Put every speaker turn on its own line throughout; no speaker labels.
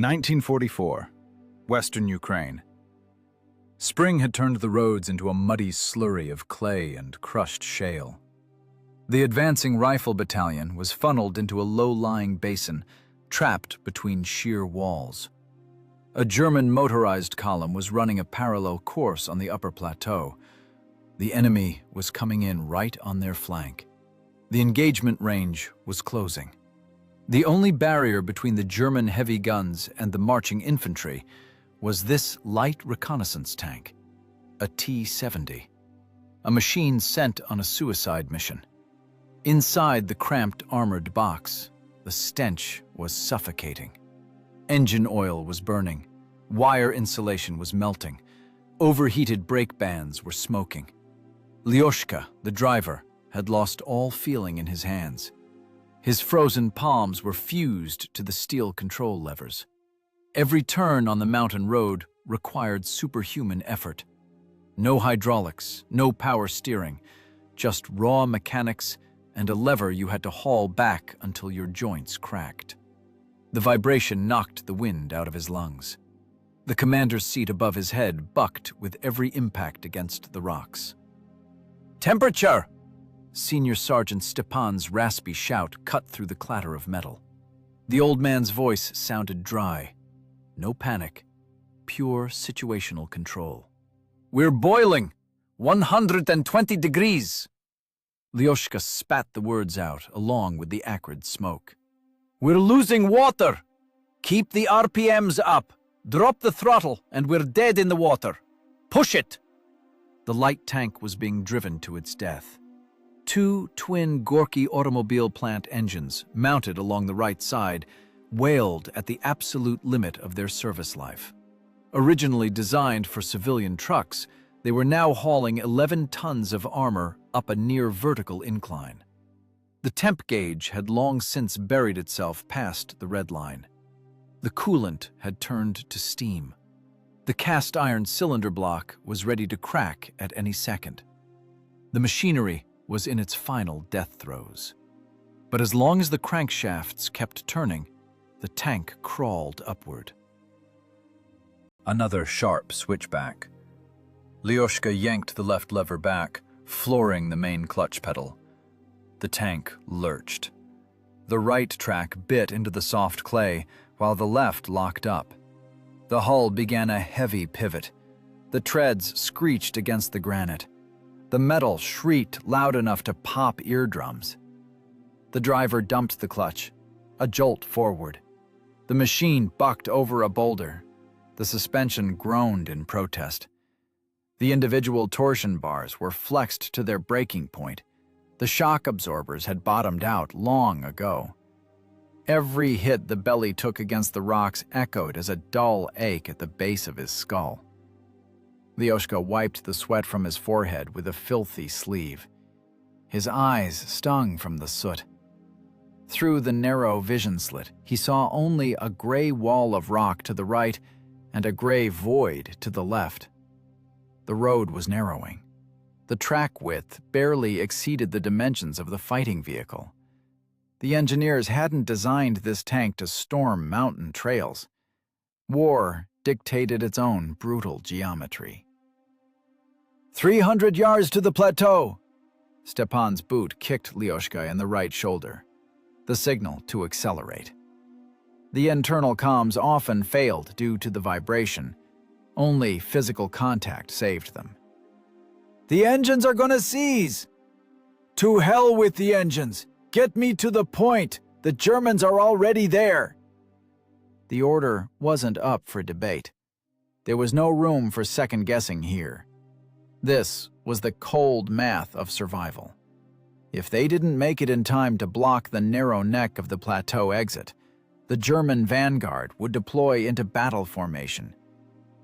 1944, Western Ukraine. Spring had turned the roads into a muddy slurry of clay and crushed shale. The advancing rifle battalion was funneled into a low-lying basin, trapped between sheer walls. A German motorized column was running a parallel course on the upper plateau. The enemy was coming in right on their flank. The engagement range was closing. The only barrier between the German heavy guns and the marching infantry was this light reconnaissance tank, a T-70, a machine sent on a suicide mission. Inside the cramped armored box, the stench was suffocating. Engine oil was burning, wire insulation was melting, overheated brake bands were smoking. Lyoshka, the driver, had lost all feeling in his hands. His frozen palms were fused to the steel control levers. Every turn on the mountain road required superhuman effort. No hydraulics, no power steering, just raw mechanics and a lever you had to haul back until your joints cracked. The vibration knocked the wind out of his lungs. The commander's seat above his head bucked with every impact against the rocks. "Temperature!" Senior Sergeant Stepan's raspy shout cut through the clatter of metal. The old man's voice sounded dry. No panic, pure situational control. "We're boiling! 120 degrees!" Lyoshka spat the words out, along with the acrid smoke. "We're losing water! Keep the RPMs up! Drop the throttle, and we're dead in the water! Push it!" The light tank was being driven to its death. Two twin Gorky automobile plant engines, mounted along the right side, wailed at the absolute limit of their service life. Originally designed for civilian trucks, they were now hauling 11 tons of armor up a near-vertical incline. The temp gauge had long since buried itself past the red line. The coolant had turned to steam. The cast-iron cylinder block was ready to crack at any second. The machinery was in its final death throes. But as long as the crankshafts kept turning, the tank crawled upward. Another sharp switchback. Lyoshka yanked the left lever back, flooring the main clutch pedal. The tank lurched. The right track bit into the soft clay, while the left locked up. The hull began a heavy pivot. The treads screeched against the granite. The metal shrieked loud enough to pop eardrums. The driver dumped the clutch, a jolt forward. The machine bucked over a boulder. The suspension groaned in protest. The individual torsion bars were flexed to their breaking point. The shock absorbers had bottomed out long ago. Every hit the belly took against the rocks echoed as a dull ache at the base of his skull. Lyoshka wiped the sweat from his forehead with a filthy sleeve. His eyes stung from the soot. Through the narrow vision slit, he saw only a gray wall of rock to the right and a gray void to the left. The road was narrowing. The track width barely exceeded the dimensions of the fighting vehicle. The engineers hadn't designed this tank to storm mountain trails. War dictated its own brutal geometry. 300 yards to the plateau! Stepan's boot kicked Lyoshka in the right shoulder, the signal to accelerate. The internal comms often failed due to the vibration. Only physical contact saved them. "The engines are gonna seize!" "To hell with the engines! Get me to the point! The Germans are already there!" The order wasn't up for debate. There was no room for second-guessing here. This was the cold math of survival. If they didn't make it in time to block the narrow neck of the plateau exit, the German vanguard would deploy into battle formation.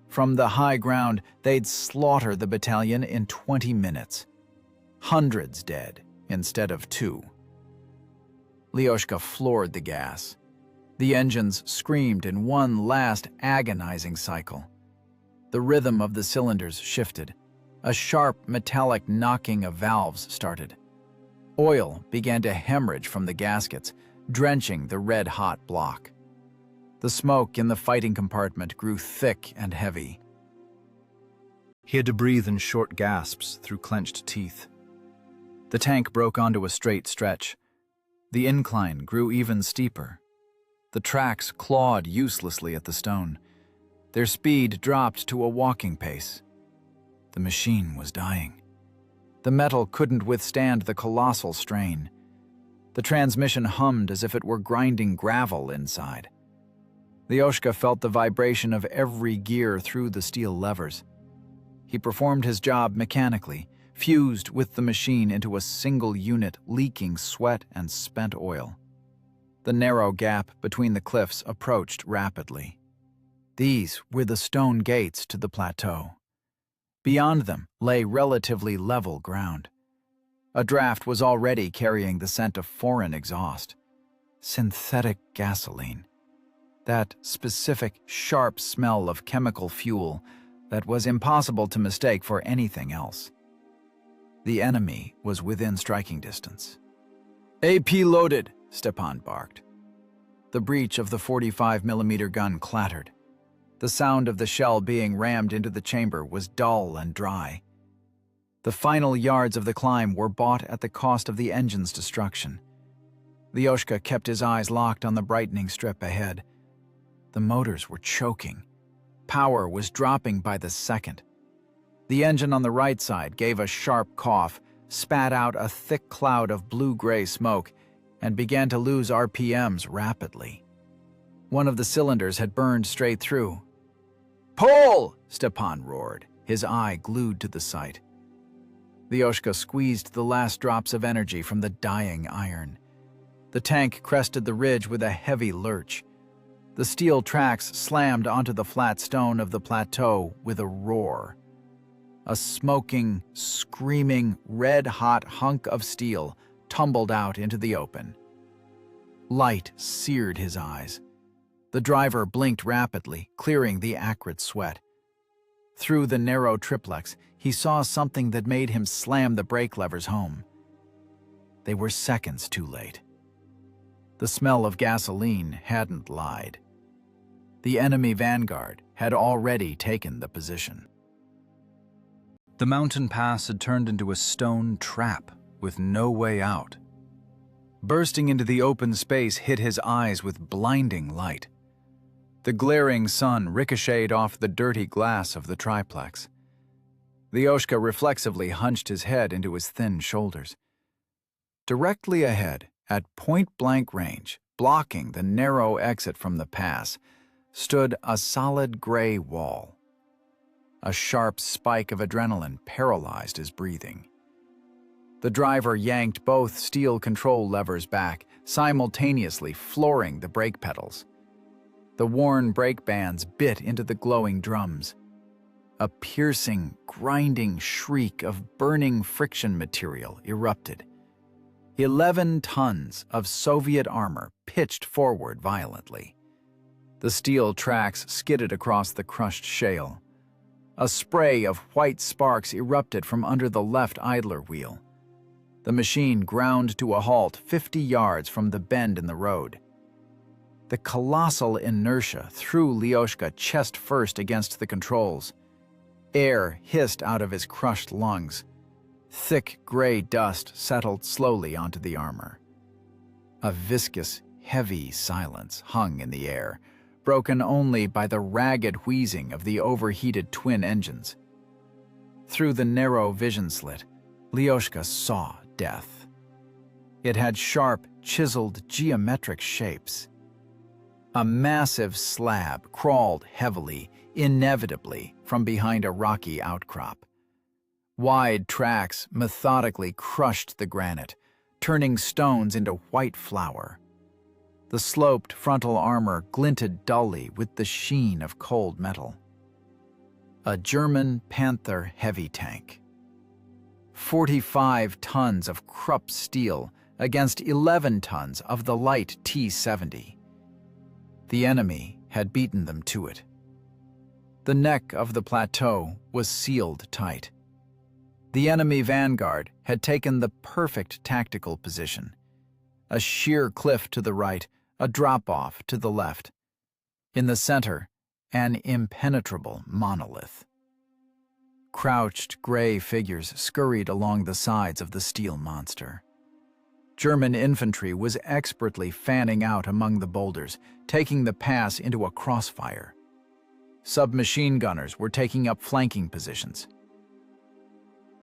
From the high ground, they'd slaughter the battalion in 20 minutes. Hundreds dead instead of 2. Lyoshka floored the gas. The engines screamed in one last agonizing cycle. The rhythm of the cylinders shifted. A sharp metallic knocking of valves started. Oil began to hemorrhage from the gaskets, drenching the red-hot block. The smoke in the fighting compartment grew thick and heavy. He had to breathe in short gasps through clenched teeth. The tank broke onto a straight stretch. The incline grew even steeper. The tracks clawed uselessly at the stone. Their speed dropped to a walking pace. The machine was dying. The metal couldn't withstand the colossal strain. The transmission hummed as if it were grinding gravel inside. Lyoshka felt the vibration of every gear through the steel levers. He performed his job mechanically, fused with the machine into a single unit, leaking sweat and spent oil. The narrow gap between the cliffs approached rapidly. These were the stone gates to the plateau. Beyond them lay relatively level ground. A draft was already carrying the scent of foreign exhaust. Synthetic gasoline. That specific, sharp smell of chemical fuel that was impossible to mistake for anything else. The enemy was within striking distance. "AP loaded," Stepan barked. The breech of the 45mm gun clattered. The sound of the shell being rammed into the chamber was dull and dry. The final yards of the climb were bought at the cost of the engine's destruction. Lyoshka kept his eyes locked on the brightening strip ahead. The motors were choking. Power was dropping by the second. The engine on the right side gave a sharp cough, spat out a thick cloud of blue-gray smoke, and began to lose RPMs rapidly. One of the cylinders had burned straight through. "Pull!" Stepan roared, his eye glued to the sight. Lyoshka squeezed the last drops of energy from the dying iron. The tank crested the ridge with a heavy lurch. The steel tracks slammed onto the flat stone of the plateau with a roar. A smoking, screaming, red-hot hunk of steel tumbled out into the open. Light seared his eyes. The driver blinked rapidly, clearing the acrid sweat. Through the narrow triplex, he saw something that made him slam the brake levers home. They were seconds too late. The smell of gasoline hadn't lied. The enemy vanguard had already taken the position. The mountain pass had turned into a stone trap with no way out. Bursting into the open space hit his eyes with blinding light. The glaring sun ricocheted off the dirty glass of the triplex. Lyoshka reflexively hunched his head into his thin shoulders. Directly ahead, at point-blank range, blocking the narrow exit from the pass, stood a solid gray wall. A sharp spike of adrenaline paralyzed his breathing. The driver yanked both steel control levers back, simultaneously flooring the brake pedals. The worn brake bands bit into the glowing drums. A piercing, grinding shriek of burning friction material erupted. 11 tons of Soviet armor pitched forward violently. The steel tracks skidded across the crushed shale. A spray of white sparks erupted from under the left idler wheel. The machine ground to a halt 50 yards from the bend in the road. The colossal inertia threw Lyoshka chest first against the controls. Air hissed out of his crushed lungs. Thick gray dust settled slowly onto the armor. A viscous, heavy silence hung in the air, broken only by the ragged wheezing of the overheated twin engines. Through the narrow vision slit, Lyoshka saw death. It had sharp, chiseled, geometric shapes. A massive slab crawled heavily, inevitably, from behind a rocky outcrop. Wide tracks methodically crushed the granite, turning stones into white flour. The sloped frontal armor glinted dully with the sheen of cold metal. A German Panther heavy tank. 45 tons of Krupp steel against 11 tons of the light T-70. The enemy had beaten them to it. The neck of the plateau was sealed tight. The enemy vanguard had taken the perfect tactical position. A sheer cliff to the right, a drop-off to the left. In the center, an impenetrable monolith. Crouched gray figures scurried along the sides of the steel monster. German infantry was expertly fanning out among the boulders, taking the pass into a crossfire. Submachine gunners were taking up flanking positions.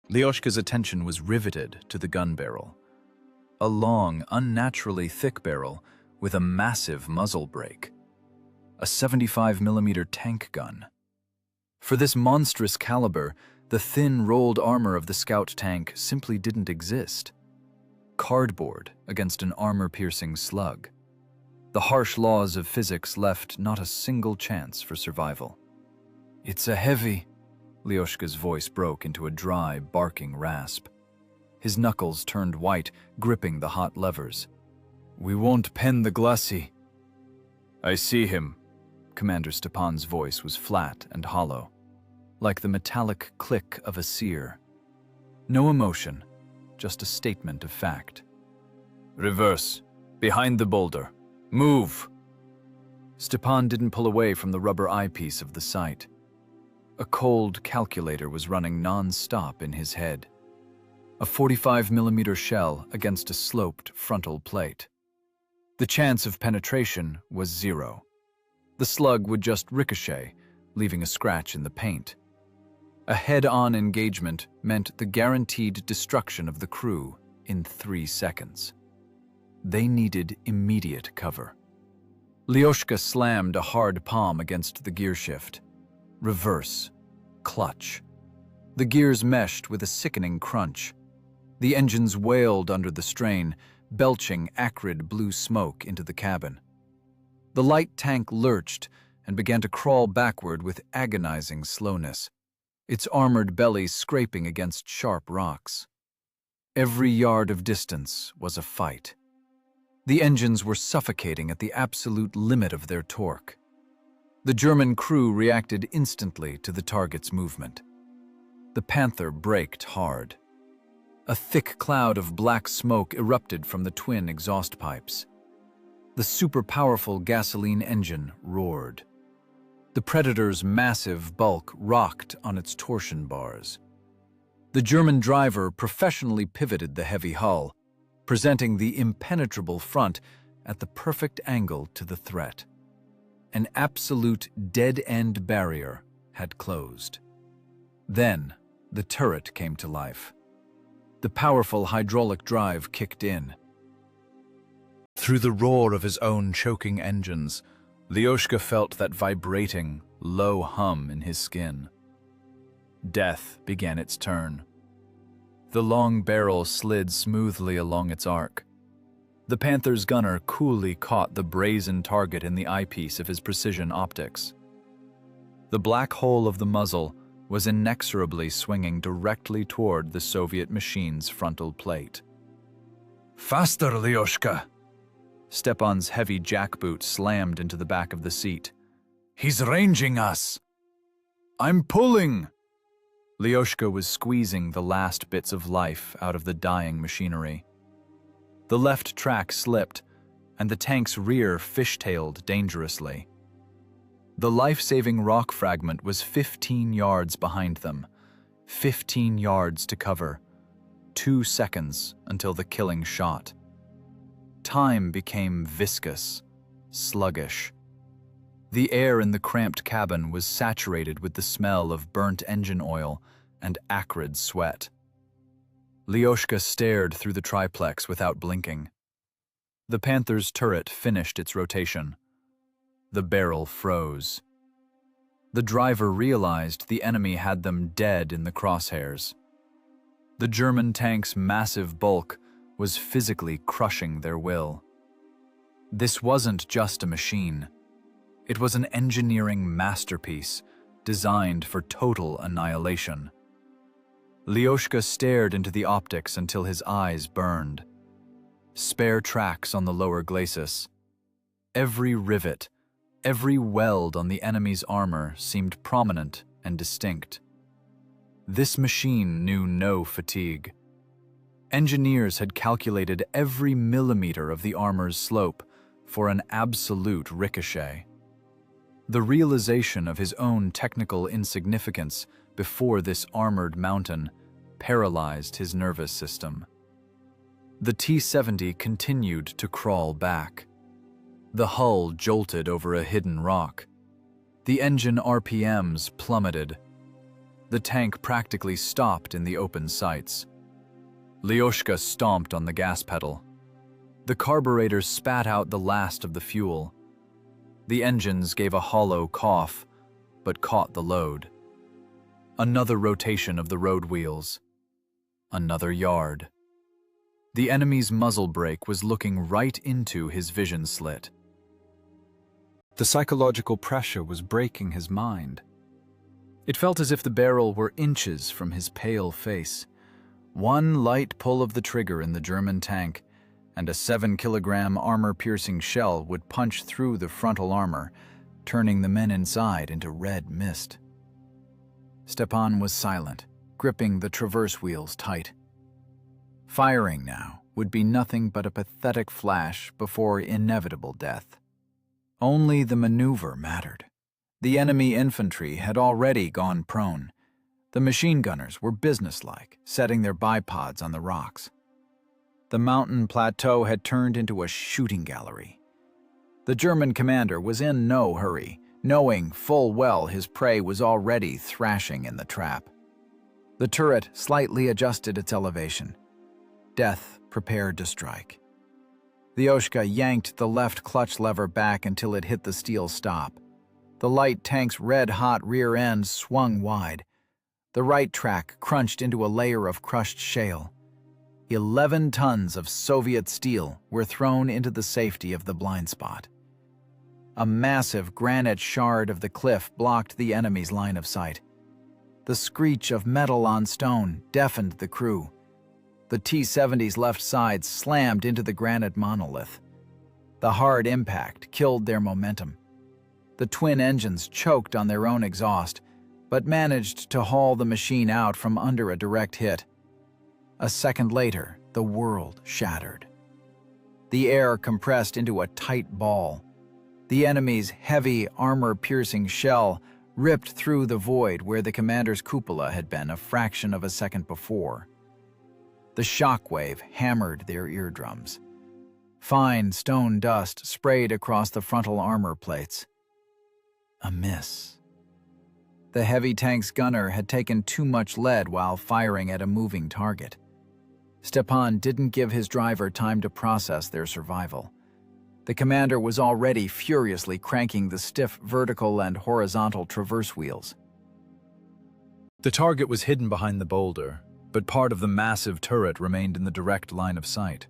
Lyoshka's attention was riveted to the gun barrel. A long, unnaturally thick barrel with a massive muzzle brake. A 75mm tank gun. For this monstrous caliber, the thin, rolled armor of the scout tank simply didn't exist. Cardboard against an armor-piercing slug. The harsh laws of physics left not a single chance for survival. "It's a heavy," Lyoshka's voice broke into a dry, barking rasp. His knuckles turned white, gripping the hot levers. "We won't pen the glacis." "I see him." Commander Stepan's voice was flat and hollow, like the metallic click of a seer. No emotion, just a statement of fact. "Reverse. Behind the boulder. Move!" Stepan didn't pull away from the rubber eyepiece of the sight. A cold calculator was running non-stop in his head. A 45mm shell against a sloped frontal plate. The chance of penetration was 0. The slug would just ricochet, leaving a scratch in the paint. A head-on engagement meant the guaranteed destruction of the crew in 3 seconds. They needed immediate cover. Lyoshka slammed a hard palm against the gearshift. Reverse. Clutch. The gears meshed with a sickening crunch. The engines wailed under the strain, belching acrid blue smoke into the cabin. The light tank lurched and began to crawl backward with agonizing slowness, its armored belly scraping against sharp rocks. Every yard of distance was a fight. The engines were suffocating at the absolute limit of their torque. The German crew reacted instantly to the target's movement. The Panther braked hard. A thick cloud of black smoke erupted from the twin exhaust pipes. The super-powerful gasoline engine roared. The Predator's massive bulk rocked on its torsion bars. The German driver professionally pivoted the heavy hull, presenting the impenetrable front at the perfect angle to the threat. An absolute dead-end barrier had closed. Then, the turret came to life. The powerful hydraulic drive kicked in. Through the roar of his own choking engines, Lyoshka felt that vibrating, low hum in his skin. Death began its turn. The long barrel slid smoothly along its arc. The Panther's gunner coolly caught the brazen target in the eyepiece of his precision optics. The black hole of the muzzle was inexorably swinging directly toward the Soviet machine's frontal plate. "Faster, Lyoshka!" Stepan's heavy jackboot slammed into the back of the seat. "He's ranging us!" "I'm pulling!" Lyoshka was squeezing the last bits of life out of the dying machinery. The left track slipped, and the tank's rear fishtailed dangerously. The life-saving rock fragment was 15 yards behind them. 15 yards to cover. 2 seconds until the killing shot. Time became viscous, sluggish. The air in the cramped cabin was saturated with the smell of burnt engine oil and acrid sweat. Lyoshka stared through the triplex without blinking. The Panther's turret finished its rotation. The barrel froze. The driver realized the enemy had them dead in the crosshairs. The German tank's massive bulk was physically crushing their will. This wasn't just a machine. It was an engineering masterpiece designed for total annihilation. Lyoshka stared into the optics until his eyes burned. Spare tracks on the lower glacis. Every rivet, every weld on the enemy's armor seemed prominent and distinct. This machine knew no fatigue. Engineers had calculated every millimeter of the armor's slope for an absolute ricochet. The realization of his own technical insignificance before this armored mountain paralyzed his nervous system. The T-70 continued to crawl back. The hull jolted over a hidden rock. The engine RPMs plummeted. The tank practically stopped in the open sights. Lyoshka stomped on the gas pedal. The carburetor spat out the last of the fuel. The engines gave a hollow cough, but caught the load. Another rotation of the road wheels. Another yard. The enemy's muzzle brake was looking right into his vision slit. The psychological pressure was breaking his mind. It felt as if the barrel were inches from his pale face. One light pull of the trigger in the German tank, and a 7-kilogram armor-piercing shell would punch through the frontal armor, turning the men inside into red mist. Stepan was silent, gripping the traverse wheels tight. Firing now would be nothing but a pathetic flash before inevitable death. Only the maneuver mattered. The enemy infantry had already gone prone. The machine gunners were businesslike, setting their bipods on the rocks. The mountain plateau had turned into a shooting gallery. The German commander was in no hurry, knowing full well his prey was already thrashing in the trap. The turret slightly adjusted its elevation. Death prepared to strike. Lyoshka yanked the left clutch lever back until it hit the steel stop. The light tank's red-hot rear end swung wide. The right track crunched into a layer of crushed shale. 11 tons of Soviet steel were thrown into the safety of the blind spot. A massive granite shard of the cliff blocked the enemy's line of sight. The screech of metal on stone deafened the crew. The T-70's left side slammed into the granite monolith. The hard impact killed their momentum. The twin engines choked on their own exhaust, but managed to haul the machine out from under a direct hit. A second later, the world shattered. The air compressed into a tight ball. The enemy's heavy, armor-piercing shell ripped through the void where the commander's cupola had been a fraction of a second before. The shockwave hammered their eardrums. Fine stone dust sprayed across the frontal armor plates. A miss. The heavy tank's gunner had taken too much lead while firing at a moving target. Stepan didn't give his driver time to process their survival. The commander was already furiously cranking the stiff vertical and horizontal traverse wheels. The target was hidden behind the boulder, but part of the massive turret remained in the direct line of sight.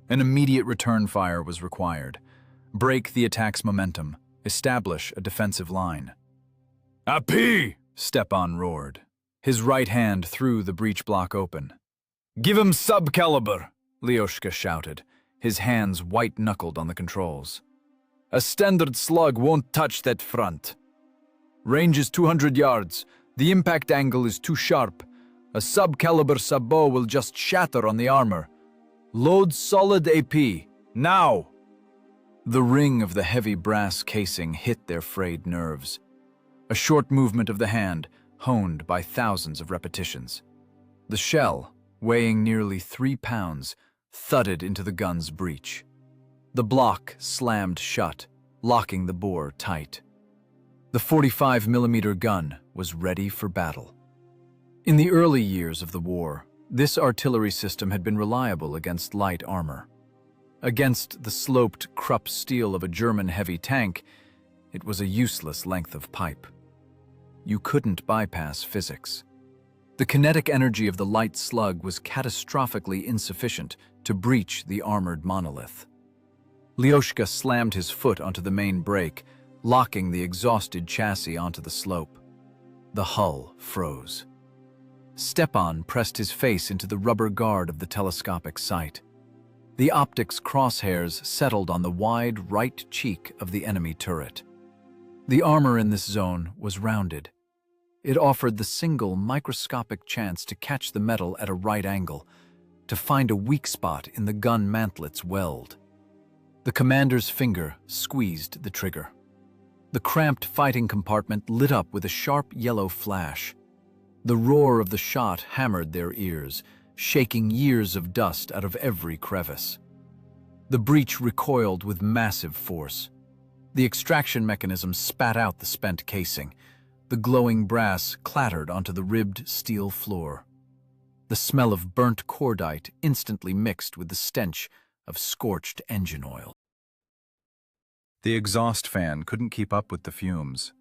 An immediate return fire was required. Break the attack's momentum. Establish a defensive line. "Api!" Stepan roared. His right hand threw the breech block open. "Give him sub-caliber!" Lyoshka shouted, his hands white-knuckled on the controls. "A standard slug won't touch that front. Range is 200 yards. The impact angle is too sharp. A sub-caliber sabot will just shatter on the armor. Load solid AP. Now!" The ring of the heavy brass casing hit their frayed nerves. A short movement of the hand, honed by thousands of repetitions. The shell, weighing nearly 3 pounds, thudded into the gun's breech. The block slammed shut, locking the bore tight. The 45mm gun was ready for battle. In the early years of the war, this artillery system had been reliable against light armor. Against the sloped Krupp steel of a German heavy tank, it was a useless length of pipe. You couldn't bypass physics. The kinetic energy of the light slug was catastrophically insufficient to breach the armored monolith. Lyoshka slammed his foot onto the main brake, locking the exhausted chassis onto the slope. The hull froze. Stepan pressed his face into the rubber guard of the telescopic sight. The optics crosshairs settled on the wide right cheek of the enemy turret. The armor in this zone was rounded. It offered the single microscopic chance to catch the metal at a right angle, to find a weak spot in the gun mantlet's weld. The commander's finger squeezed the trigger. The cramped fighting compartment lit up with a sharp yellow flash. The roar of the shot hammered their ears, shaking years of dust out of every crevice. The breach recoiled with massive force. The extraction mechanism spat out the spent casing. The glowing brass clattered onto the ribbed steel floor. The smell of burnt cordite instantly mixed with the stench of scorched engine oil. The exhaust fan couldn't keep up with the fumes.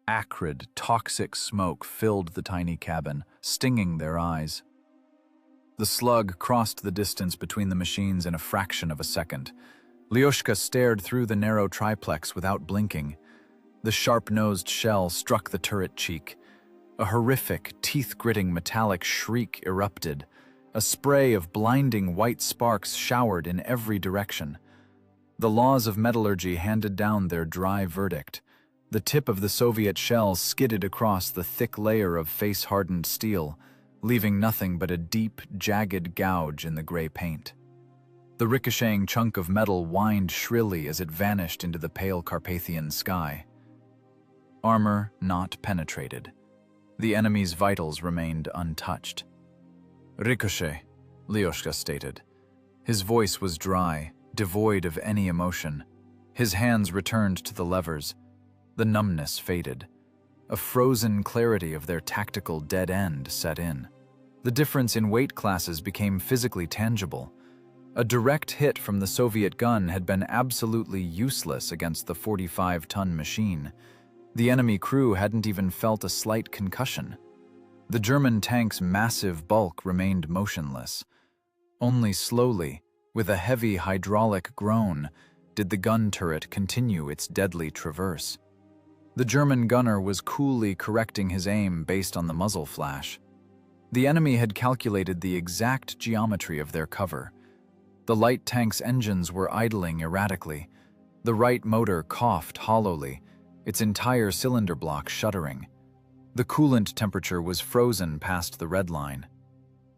Acrid, toxic smoke filled the tiny cabin, stinging their eyes. The slug crossed the distance between the machines in a fraction of a second. Lyoshka stared through the narrow triplex without blinking. The sharp-nosed shell struck the turret cheek. A horrific, teeth-gritting metallic shriek erupted. A spray of blinding white sparks showered in every direction. The laws of metallurgy handed down their dry verdict. The tip of the Soviet shell skidded across the thick layer of face-hardened steel, leaving nothing but a deep, jagged gouge in the gray paint. The ricocheting chunk of metal whined shrilly as it vanished into the pale Carpathian sky. Armor not penetrated. The enemy's vitals remained untouched. "Ricochet," Lyoshka stated. His voice was dry, devoid of any emotion. His hands returned to the levers. The numbness faded. A frozen clarity of their tactical dead end set in. The difference in weight classes became physically tangible. A direct hit from the Soviet gun had been absolutely useless against the 45-ton machine. The enemy crew hadn't even felt a slight concussion. The German tank's massive bulk remained motionless. Only slowly, with a heavy hydraulic groan, did the gun turret continue its deadly traverse. The German gunner was coolly correcting his aim based on the muzzle flash. The enemy had calculated the exact geometry of their cover. The light tank's engines were idling erratically. The right motor coughed hollowly, its entire cylinder block shuddering. The coolant temperature was frozen past the red line.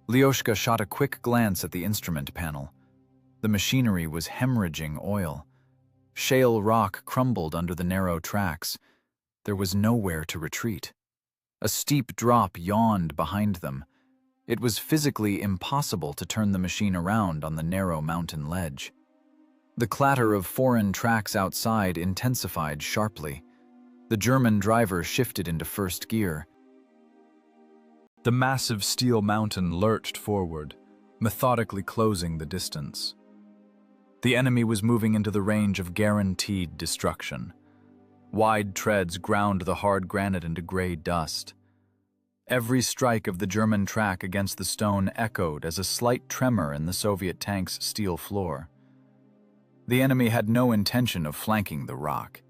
Lyoshka shot a quick glance at the instrument panel. The machinery was hemorrhaging oil. Shale rock crumbled under the narrow tracks. There was nowhere to retreat. A steep drop yawned behind them. It was physically impossible to turn the machine around on the narrow mountain ledge. The clatter of foreign tracks outside intensified sharply. The German driver shifted into first gear. The massive steel mountain lurched forward, methodically closing the distance. The enemy was moving into the range of guaranteed destruction. Wide treads ground the hard granite into gray dust. Every strike of the German track against the stone echoed as a slight tremor in the Soviet tank's steel floor. The enemy had no intention of flanking the rock.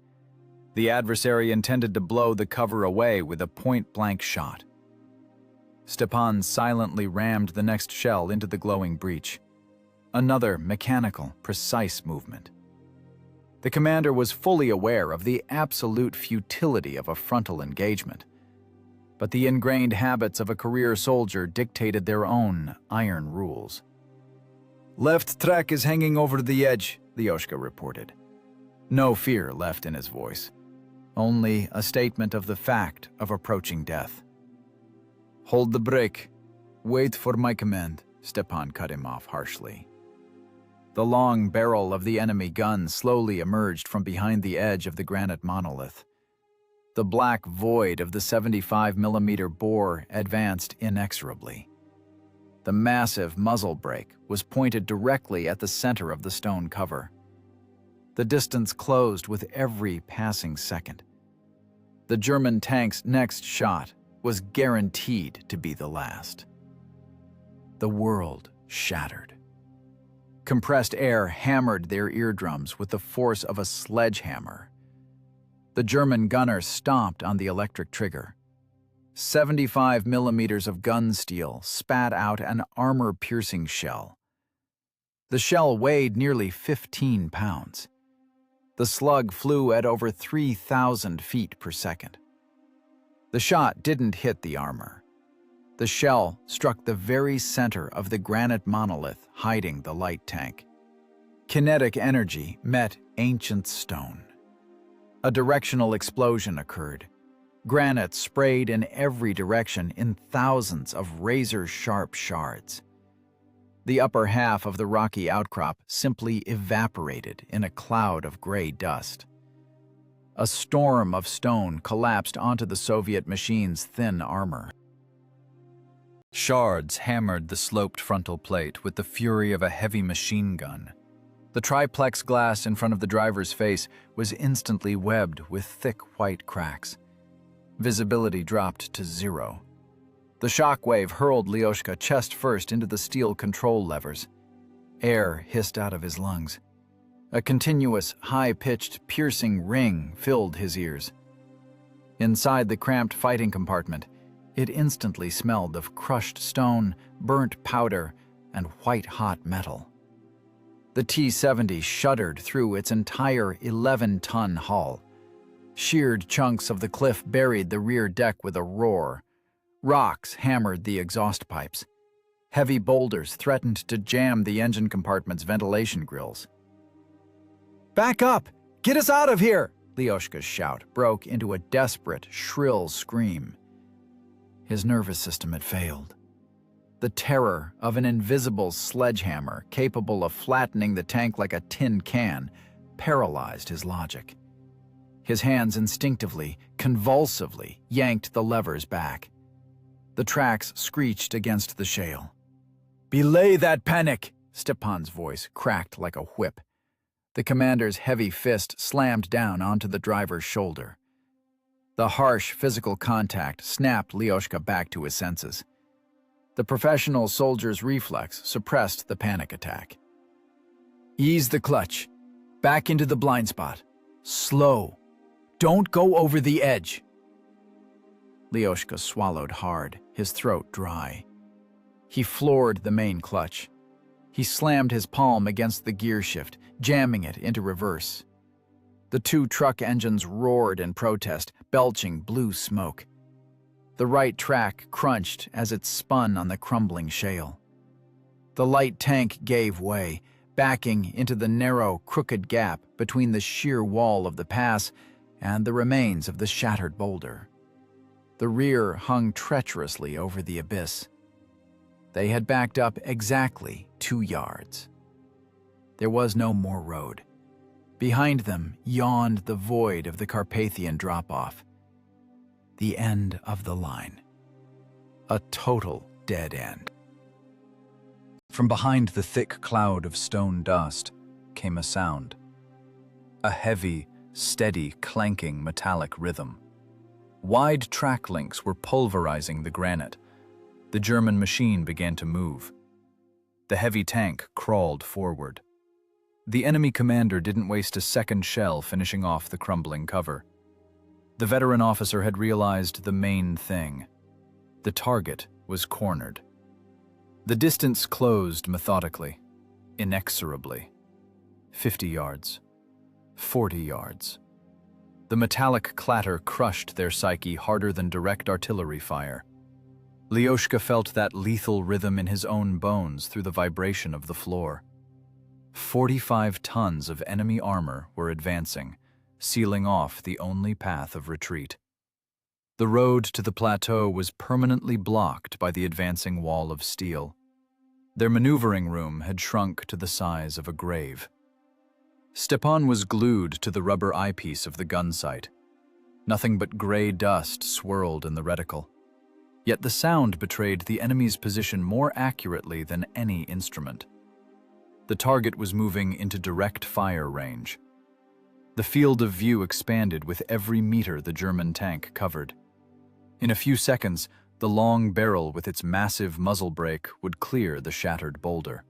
The adversary intended to blow the cover away with a point-blank shot. Stepan silently rammed the next shell into the glowing breach. Another mechanical, precise movement. The commander was fully aware of the absolute futility of a frontal engagement, but the ingrained habits of a career soldier dictated their own iron rules. "Left track is hanging over the edge," Lyoshka reported. No fear left in his voice, only a statement of the fact of approaching death. "Hold the brake. Wait for my command," Stepan cut him off harshly. The long barrel of the enemy gun slowly emerged from behind the edge of the granite monolith. The black void of the 75mm bore advanced inexorably. The massive muzzle brake was pointed directly at the center of the stone cover. The distance closed with every passing second. The German tank's next shot was guaranteed to be the last. The world shattered. Compressed air hammered their eardrums with the force of a sledgehammer. The German gunner stomped on the electric trigger. 75mm of gun steel spat out an armor-piercing shell. The shell weighed nearly 15 pounds. The slug flew at over 3,000 feet per second. The shot didn't hit the armor. The shell struck the very center of the granite monolith hiding the light tank. Kinetic energy met ancient stone. A directional explosion occurred. Granite sprayed in every direction in thousands of razor-sharp shards. The upper half of the rocky outcrop simply evaporated in a cloud of gray dust. A storm of stone collapsed onto the Soviet machine's thin armor. Shards hammered the sloped frontal plate with the fury of a heavy machine gun. The triplex glass in front of the driver's face was instantly webbed with thick white cracks. Visibility dropped to 0. The shockwave hurled Lyoshka chest first into the steel control levers. Air hissed out of his lungs. A continuous, high-pitched, piercing ring filled his ears. Inside the cramped fighting compartment, it instantly smelled of crushed stone, burnt powder, and white-hot metal. The T-70 shuddered through its entire 11-ton hull. Sheared chunks of the cliff buried the rear deck with a roar. Rocks hammered the exhaust pipes. Heavy boulders threatened to jam the engine compartment's ventilation grills. "Back up! Get us out of here!" Lyoshka's shout broke into a desperate, shrill scream. His nervous system had failed. The terror of an invisible sledgehammer capable of flattening the tank like a tin can paralyzed his logic. His hands instinctively, convulsively yanked the levers back. The tracks screeched against the shale. "Belay that panic!" Stepan's voice cracked like a whip. The commander's heavy fist slammed down onto the driver's shoulder. The harsh physical contact snapped Lyoshka back to his senses. The professional soldier's reflex suppressed the panic attack. "Ease the clutch. Back into the blind spot. Slow. Don't go over the edge." Lyoshka swallowed hard, his throat dry. He floored the main clutch. He slammed his palm against the gear shift, jamming it into reverse. The 2 truck engines roared in protest, belching blue smoke. The right track crunched as it spun on the crumbling shale. The light tank gave way, backing into the narrow, crooked gap between the sheer wall of the pass and the remains of the shattered boulder. The rear hung treacherously over the abyss. They had backed up exactly 2 yards. There was no more road. Behind them yawned the void of the Carpathian drop-off. The end of the line. A total dead end. From behind the thick cloud of stone dust came a sound. A heavy, steady, clanking metallic rhythm. Wide track links were pulverizing the granite. The German machine began to move. The heavy tank crawled forward. The enemy commander didn't waste a second shell finishing off the crumbling cover. The veteran officer had realized the main thing. The target was cornered. The distance closed methodically, inexorably. 50 yards. 40 yards. The metallic clatter crushed their psyche harder than direct artillery fire. Lyoshka felt that lethal rhythm in his own bones through the vibration of the floor. 45 tons of enemy armor were advancing, sealing off the only path of retreat. The road to the plateau was permanently blocked by the advancing wall of steel. Their maneuvering room had shrunk to the size of a grave. Stepan was glued to the rubber eyepiece of the gun sight. Nothing but gray dust swirled in the reticle. Yet the sound betrayed the enemy's position more accurately than any instrument. The target was moving into direct fire range. The field of view expanded with every meter the German tank covered. In a few seconds, the long barrel with its massive muzzle brake would clear the shattered boulder.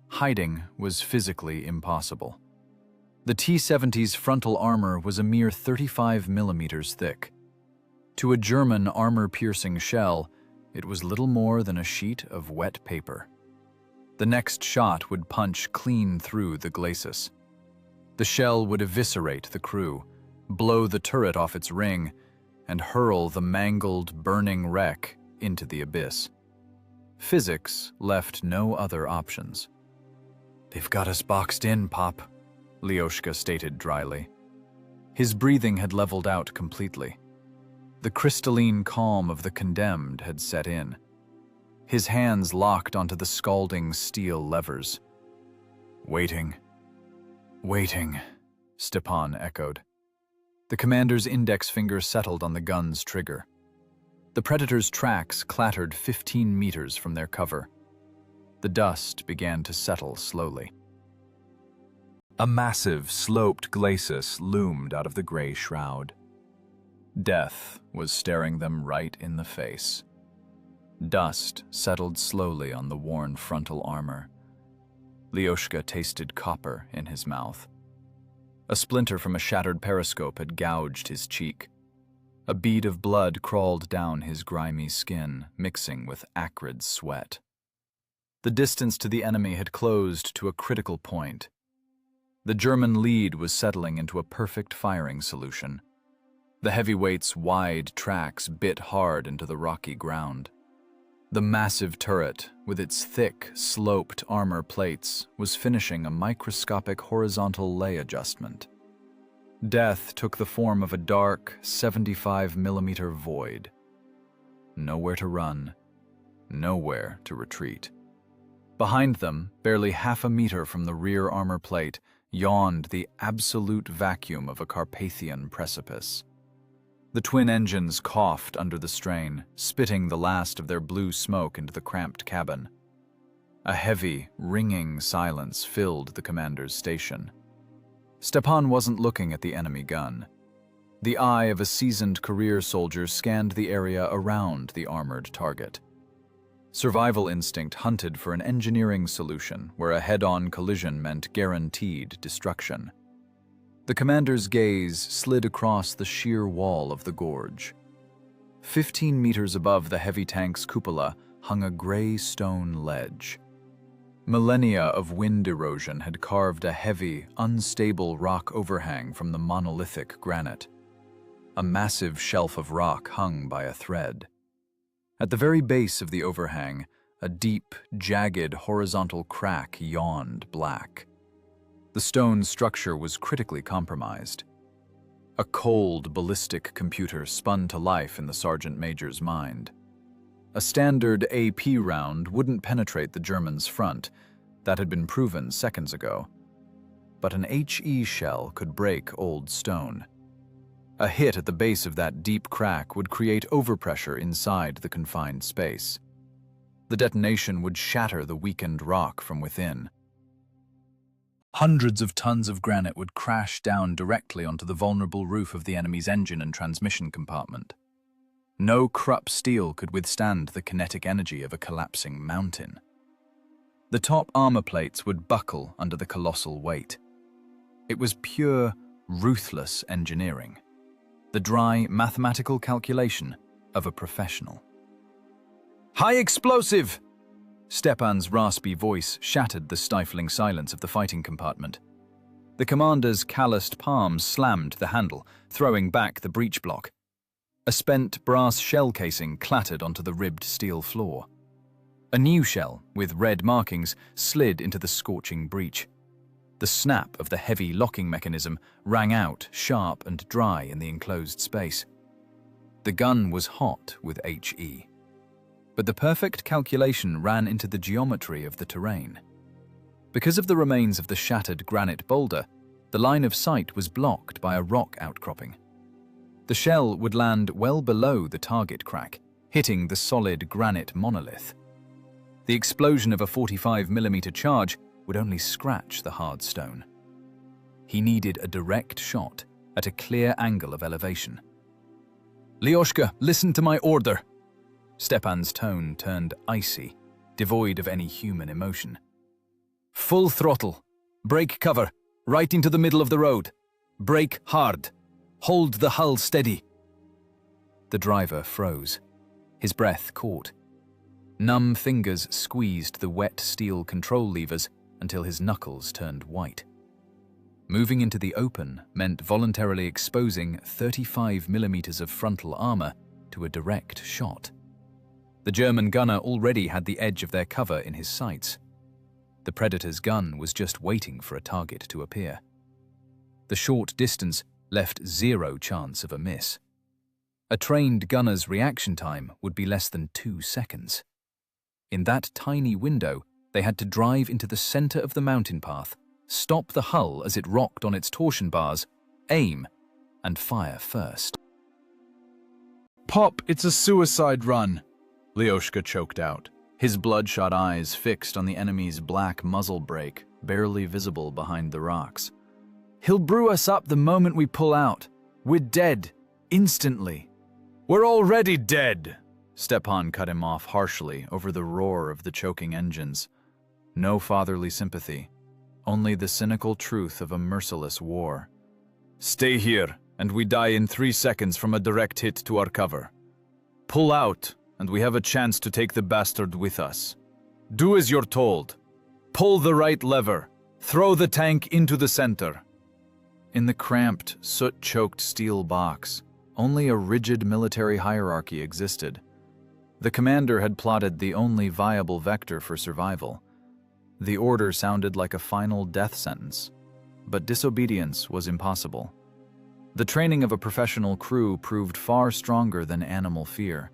Hiding was physically impossible. The T-70's frontal armor was a mere 35 millimeters thick. To a German armor-piercing shell, it was little more than a sheet of wet paper. The next shot would punch clean through the glacis. The shell would eviscerate the crew, blow the turret off its ring, and hurl the mangled, burning wreck into the abyss. Physics left no other options. "They've got us boxed in, Pop," Lyoshka stated dryly. His breathing had leveled out completely. The crystalline calm of the condemned had set in. His hands locked onto the scalding steel levers. "Waiting. Waiting," Stepan echoed. The commander's index finger settled on the gun's trigger. The Predator's tracks clattered 15 meters from their cover. The dust began to settle slowly. A massive, sloped glacis loomed out of the gray shroud. Death was staring them right in the face. Dust settled slowly on the worn frontal armor. Lyoshka tasted copper in his mouth. A splinter from a shattered periscope had gouged his cheek. A bead of blood crawled down his grimy skin, mixing with acrid sweat. The distance to the enemy had closed to a critical point. The German lead was settling into a perfect firing solution. The heavyweight's wide tracks bit hard into the rocky ground. The massive turret, with its thick, sloped armor plates, was finishing a microscopic horizontal lay adjustment. Death took the form of a dark, 75mm void. Nowhere to run, nowhere to retreat. Behind them, barely half a meter from the rear armor plate, yawned the absolute vacuum of a Carpathian precipice. The twin engines coughed under the strain, spitting the last of their blue smoke into the cramped cabin. A heavy, ringing silence filled the commander's station. Stepan wasn't looking at the enemy gun. The eye of a seasoned career soldier scanned the area around the armored target. Survival instinct hunted for an engineering solution where a head-on collision meant guaranteed destruction. The commander's gaze slid across the sheer wall of the gorge. 15 meters above the heavy tank's cupola hung a gray stone ledge. Millennia of wind erosion had carved a heavy, unstable rock overhang from the monolithic granite. A massive shelf of rock hung by a thread. At the very base of the overhang, a deep, jagged horizontal crack yawned black. The stone structure was critically compromised. A cold, ballistic computer spun to life in the sergeant major's mind. A standard AP round wouldn't penetrate the Germans' front. That had been proven seconds ago. But an HE shell could break old stone. A hit at the base of that deep crack would create overpressure inside the confined space. The detonation would shatter the weakened rock from within. Hundreds of tons of granite would crash down directly onto the vulnerable roof of the enemy's engine and transmission compartment. No Krupp steel could withstand the kinetic energy of a collapsing mountain. The top armor plates would buckle under the colossal weight. It was pure, ruthless engineering. The dry, mathematical calculation of a professional. "High explosive!" Stepan's raspy voice shattered the stifling silence of the fighting compartment. The commander's calloused palms slammed the handle, throwing back the breech block. A spent brass shell casing clattered onto the ribbed steel floor. A new shell, with red markings, slid into the scorching breech. The snap of the heavy locking mechanism rang out sharp and dry in the enclosed space. The gun was hot with HE. But the perfect calculation ran into the geometry of the terrain. Because of the remains of the shattered granite boulder, the line of sight was blocked by a rock outcropping. The shell would land well below the target crack, hitting the solid granite monolith. The explosion of a 45mm charge would only scratch the hard stone. He needed a direct shot at a clear angle of elevation. "Lyoshka, listen to my order." Stepan's tone turned icy, devoid of any human emotion. "Full throttle. Break cover. Right into the middle of the road. Brake hard. Hold the hull steady." The driver froze. His breath caught. Numb fingers squeezed the wet steel control levers until his knuckles turned white. Moving into the open meant voluntarily exposing 35mm of frontal armor to a direct shot. The German gunner already had the edge of their cover in his sights. The Predator's gun was just waiting for a target to appear. The short distance left zero chance of a miss. A trained gunner's reaction time would be less than 2 seconds. In that tiny window, they had to drive into the center of the mountain path, stop the hull as it rocked on its torsion bars, aim, and fire first.
"Pop, it's a suicide run," Lyoshka choked out, his bloodshot eyes fixed on the enemy's black muzzle brake, barely visible behind the rocks. "He'll brew us up the moment we pull out. We're dead. Instantly." "We're already dead," Stepan cut him off harshly over the roar of the choking engines. No fatherly sympathy, only the cynical truth of a merciless war. "Stay here, and we die in 3 seconds from a direct hit to our cover. Pull out, and we have a chance to take the bastard with us. Do as you're told. Pull the right lever. Throw the tank into the center." In the cramped, soot-choked steel box, only a rigid military hierarchy existed. The commander had plotted the only viable vector for survival. The order sounded like a final death sentence, but disobedience was impossible. The training of a professional crew proved far stronger than animal fear.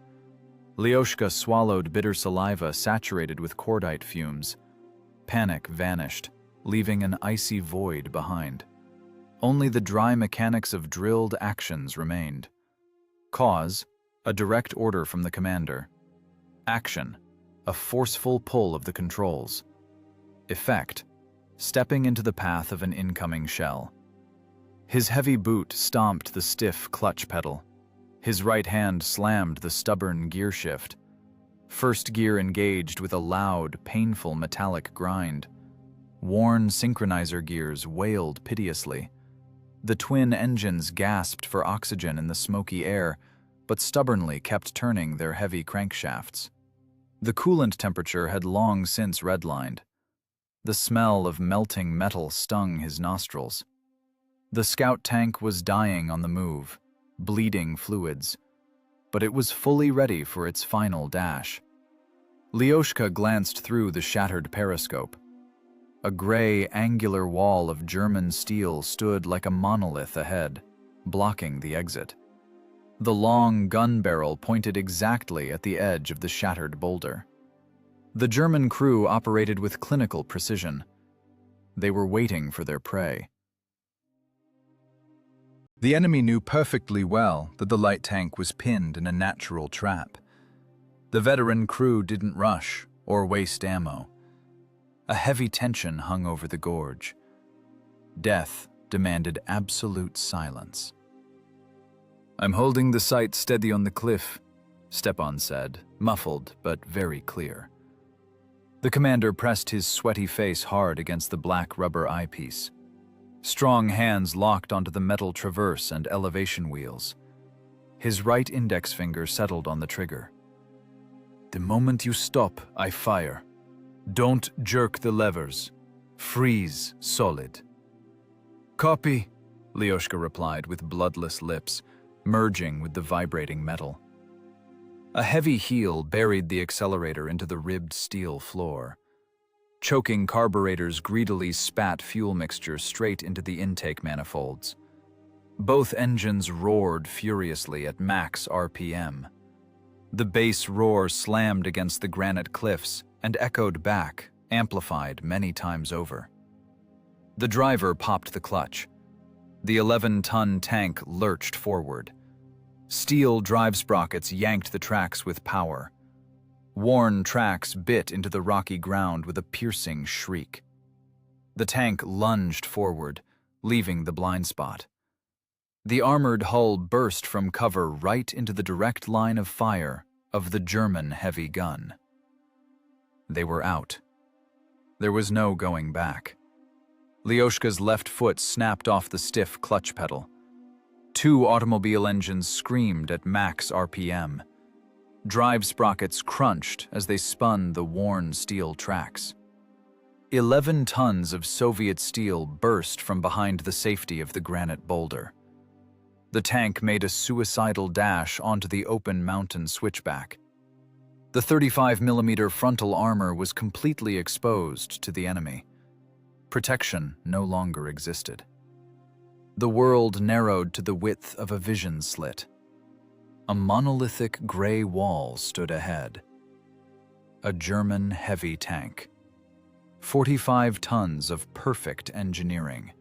Lyoshka swallowed bitter saliva saturated with cordite fumes. Panic vanished, leaving an icy void behind. Only the dry mechanics of drilled actions remained. Cause, a direct order from the commander. Action, a forceful pull of the controls. Effect, stepping into the path of an incoming shell. His heavy boot stomped the stiff clutch pedal. His right hand slammed the stubborn gear shift. First gear engaged with a loud, painful metallic grind. Worn synchronizer gears wailed piteously. The twin engines gasped for oxygen in the smoky air, but stubbornly kept turning their heavy crankshafts. The coolant temperature had long since redlined. The smell of melting metal stung his nostrils. The scout tank was dying on the move, bleeding fluids, but it was fully ready for its final dash. Lyoshka glanced through the shattered periscope. A gray, angular wall of German steel stood like a monolith ahead, blocking the exit. The long gun barrel pointed exactly at the edge of the shattered boulder. The German crew operated with clinical precision. They were waiting for their prey. The enemy knew perfectly well that the light tank was pinned in a natural trap. The veteran crew didn't rush or waste ammo. A heavy tension hung over the gorge. Death demanded absolute silence. "I'm holding the sight steady on the cliff," Stepan said, muffled but very clear. The commander pressed his sweaty face hard against the black rubber eyepiece. Strong hands locked onto the metal traverse and elevation wheels. His right index finger settled on the trigger. "The moment you stop, I fire. Don't jerk the levers. Freeze solid." "Copy," Lyoshka replied with bloodless lips, merging with the vibrating metal. A heavy heel buried the accelerator into the ribbed steel floor. Choking carburetors greedily spat fuel mixture straight into the intake manifolds. Both engines roared furiously at max RPM. The bass roar slammed against the granite cliffs and echoed back, amplified many times over. The driver popped the clutch. The 11-ton tank lurched forward. Steel drive sprockets yanked the tracks with power. Worn tracks bit into the rocky ground with a piercing shriek. The tank lunged forward, leaving the blind spot. The armored hull burst from cover right into the direct line of fire of the German heavy gun. They were out. There was no going back. Lyoshka's left foot snapped off the stiff clutch pedal. 2 automobile engines screamed at max RPM. Drive sprockets crunched as they spun the worn steel tracks. 11 tons of Soviet steel burst from behind the safety of the granite boulder. The tank made a suicidal dash onto the open mountain switchback. The 35mm frontal armor was completely exposed to the enemy. Protection no longer existed.
The world narrowed to the width of a vision slit. A monolithic gray wall stood ahead. A German heavy tank. 45 tons of perfect engineering.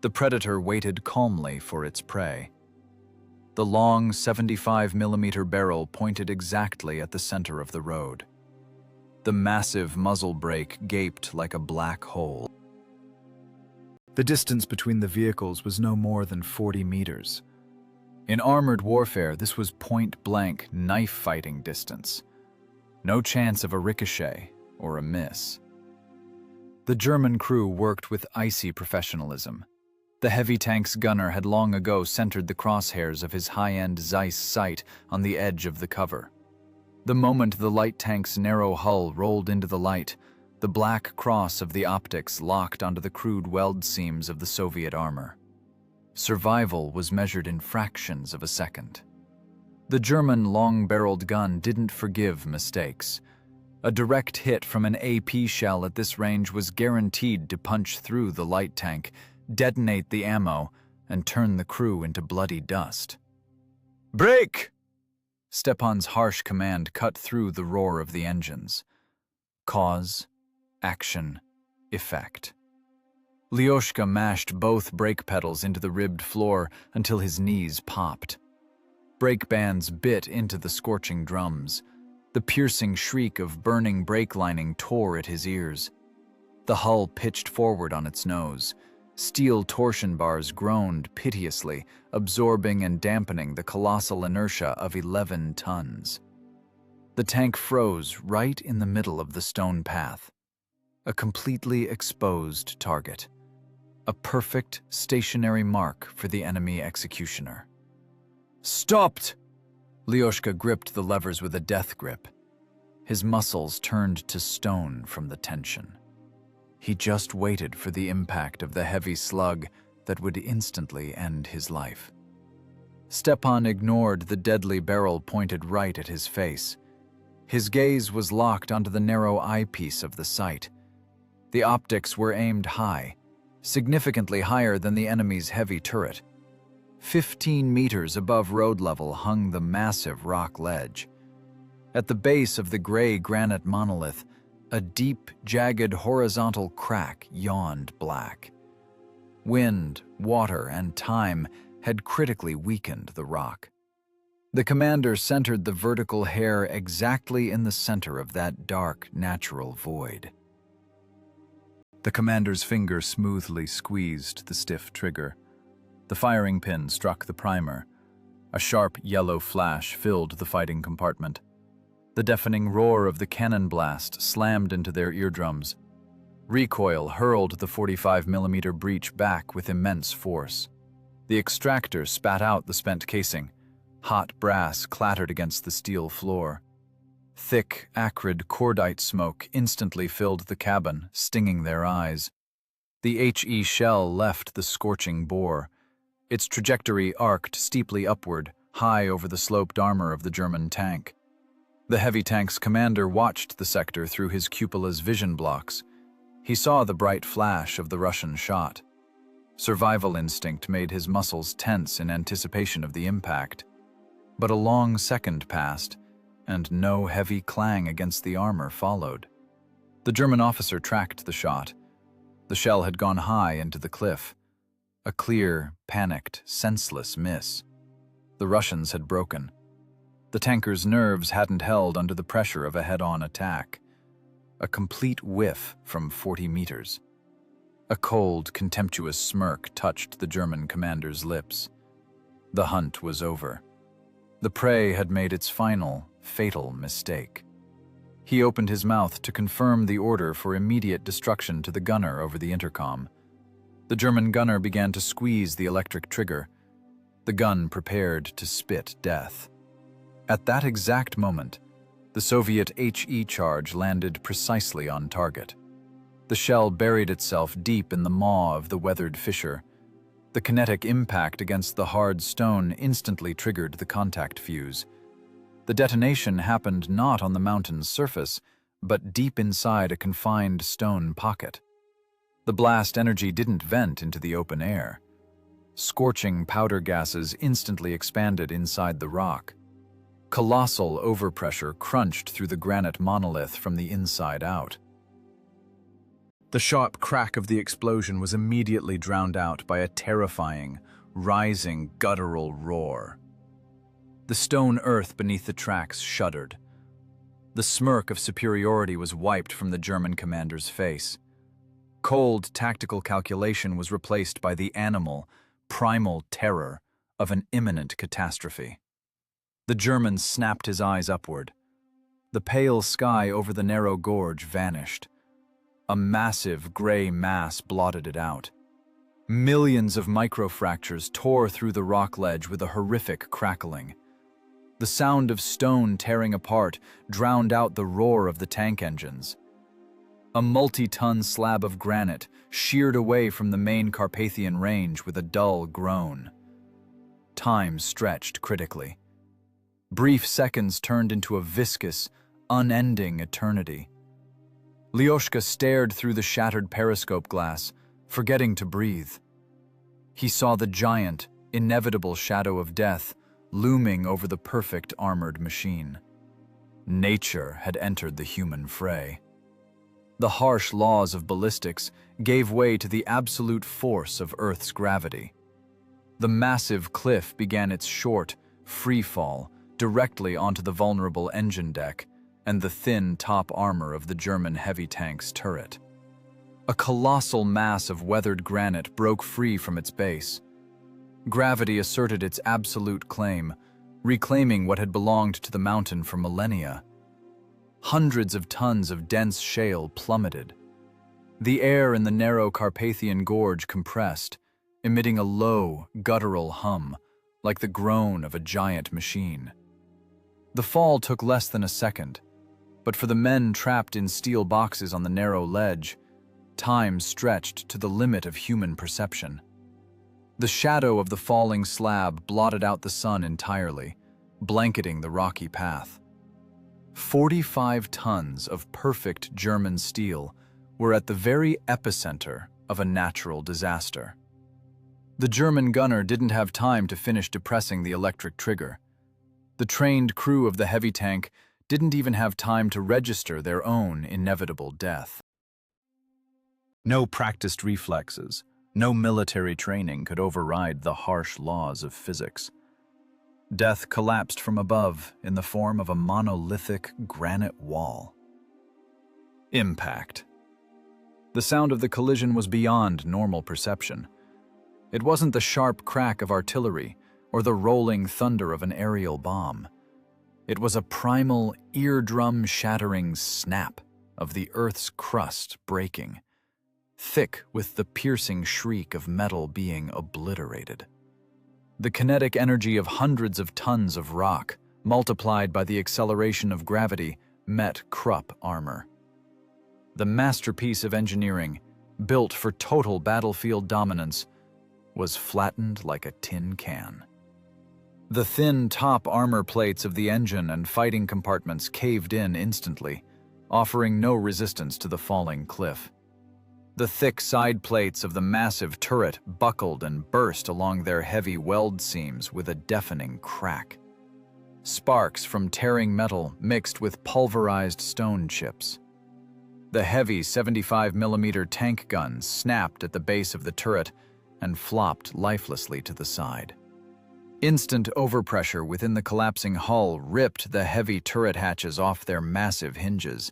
The Predator waited calmly for its prey. The long 75mm barrel pointed exactly at the center of the road. The massive muzzle brake gaped like a black hole. The distance between the vehicles was no more than 40 meters. In armored warfare, this was point-blank, knife-fighting distance. No chance of a ricochet or a miss. The German crew worked with icy professionalism. The heavy tank's gunner had long ago centered the crosshairs of his high-end Zeiss sight on the edge of the cover. The moment the light tank's narrow hull rolled into the light, the black cross of the optics locked onto the crude weld seams of the Soviet armor. Survival was measured in fractions of a second. The German long-barreled gun didn't forgive mistakes. A direct hit from an AP shell at this range was guaranteed to punch through the light tank, detonate the ammo, and turn the crew into bloody dust. "Brake!" Stepan's harsh command cut through the roar of the engines. Cause, action, effect. Lyoshka mashed both brake pedals into the ribbed floor until his knees popped. Brake bands bit into the scorching drums. The piercing shriek of burning brake lining tore at his ears. The hull pitched forward on its nose. Steel torsion bars groaned piteously, absorbing and dampening the colossal inertia of 11 tons. The tank froze right in the middle of the stone path. A completely exposed target. A perfect stationary mark for the enemy executioner. "Stopped!" Lyoshka gripped the levers with a death grip. His muscles turned to stone from the tension. He just waited for the impact of the heavy slug that would instantly end his life. Stepan ignored the deadly barrel pointed right at his face. His gaze was locked onto the narrow eyepiece of the sight. The optics were aimed high, significantly higher than the enemy's heavy turret. 15 meters above road level hung the massive rock ledge. At the base of the gray granite monolith, a deep, jagged horizontal crack yawned black. Wind, water, and time had critically weakened the rock. The commander centered the vertical hair exactly in the center of that dark, natural void. The commander's finger smoothly squeezed the stiff trigger. The firing pin struck the primer. A sharp yellow flash filled the fighting compartment. The deafening roar of the cannon blast slammed into their eardrums. Recoil hurled the 45mm breech back with immense force. The extractor spat out the spent casing. Hot brass clattered against the steel floor. Thick, acrid cordite smoke instantly filled the cabin, stinging their eyes. The HE shell left the scorching bore. Its trajectory arced steeply upward, high over the sloped armor of the German tank. The heavy tank's commander watched the sector through his cupola's vision blocks. He saw the bright flash of the Russian shot. Survival instinct made his muscles tense in anticipation of the impact. But a long second passed, and no heavy clang against the armor followed. The German officer tracked the shot. The shell had gone high into the cliff. A clear, panicked, senseless miss. The Russians had broken. The tanker's nerves hadn't held under the pressure of a head-on attack. A complete whiff from 40 meters. A cold, contemptuous smirk touched the German commander's lips. The hunt was over. The prey had made its final, fatal mistake. He opened his mouth to confirm the order for immediate destruction to the gunner over the intercom. The German gunner began to squeeze the electric trigger. The gun prepared to spit death. At that exact moment, the Soviet HE charge landed precisely on target. The shell buried itself deep in the maw of the weathered fissure. The kinetic impact against the hard stone instantly triggered the contact fuse. The detonation happened not on the mountain's surface, but deep inside a confined stone pocket. The blast energy didn't vent into the open air. Scorching powder gases instantly expanded inside the rock. Colossal overpressure crunched through the granite monolith from the inside out.
The sharp crack of the explosion was immediately drowned out by a terrifying, rising, guttural roar. The stone earth beneath the tracks shuddered. The smirk of superiority was wiped from the German commander's face. Cold tactical calculation was replaced by the animal, primal terror of an imminent catastrophe. The German snapped his eyes upward. The pale sky over the narrow gorge vanished. A massive gray mass blotted it out. Millions of microfractures tore through the rock ledge with a horrific crackling. The sound of stone tearing apart drowned out the roar of the tank engines. A multi-ton slab of granite sheared away from the main Carpathian range with a dull groan. Time stretched critically. Brief seconds turned into a viscous, unending eternity. Lyoshka stared through the shattered periscope glass, forgetting to breathe. He saw the giant, inevitable shadow of death looming over the perfect armored machine. Nature had entered the human fray. The harsh laws of ballistics gave way to the absolute force of Earth's gravity. The massive cliff began its short, free fall directly onto the vulnerable engine deck and the thin top armor of the German heavy tank's turret. A colossal mass of weathered granite broke free from its base. Gravity asserted its absolute claim, reclaiming what had belonged to the mountain for millennia. Hundreds of tons of dense shale plummeted. The air in the narrow Carpathian gorge compressed, emitting a low, guttural hum, like the groan of a giant machine. The fall took less than a second, but for the men trapped in steel boxes on the narrow ledge, time stretched to the limit of human perception. The shadow of the falling slab blotted out the sun entirely, blanketing the rocky path. 45 tons of perfect German steel were at the very epicenter of a natural disaster. The German gunner didn't have time to finish depressing the electric trigger. The trained crew of the heavy tank didn't even have time to register their own inevitable death. No practiced reflexes, no military training could override the harsh laws of physics. Death collapsed from above in the form of a monolithic granite wall. Impact. The sound of the collision was beyond normal perception. It wasn't the sharp crack of artillery or the rolling thunder of an aerial bomb. It was a primal, eardrum-shattering snap of the Earth's crust breaking, thick with the piercing shriek of metal being obliterated. The kinetic energy of hundreds of tons of rock, multiplied by the acceleration of gravity, met Krupp armor. The masterpiece of engineering, built for total battlefield dominance, was flattened like a tin can. The thin top armor plates of the engine and fighting compartments caved in instantly, offering no resistance to the falling cliff. The thick side plates of the massive turret buckled and burst along their heavy weld seams with a deafening crack. Sparks from tearing metal mixed with pulverized stone chips. The heavy 75mm tank guns snapped at the base of the turret and flopped lifelessly to the side. Instant overpressure within the collapsing hull ripped the heavy turret hatches off their massive hinges.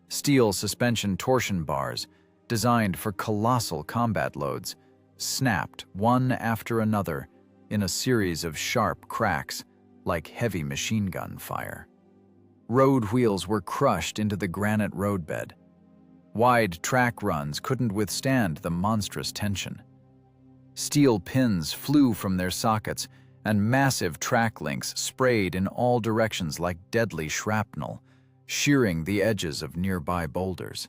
Steel suspension torsion bars, designed for colossal combat loads, snapped one after another in a series of sharp cracks like heavy machine gun fire. Road wheels were crushed into the granite roadbed. Wide track runs couldn't withstand the monstrous tension. Steel pins flew from their sockets, and massive track links sprayed in all directions like deadly shrapnel, shearing the edges of nearby boulders.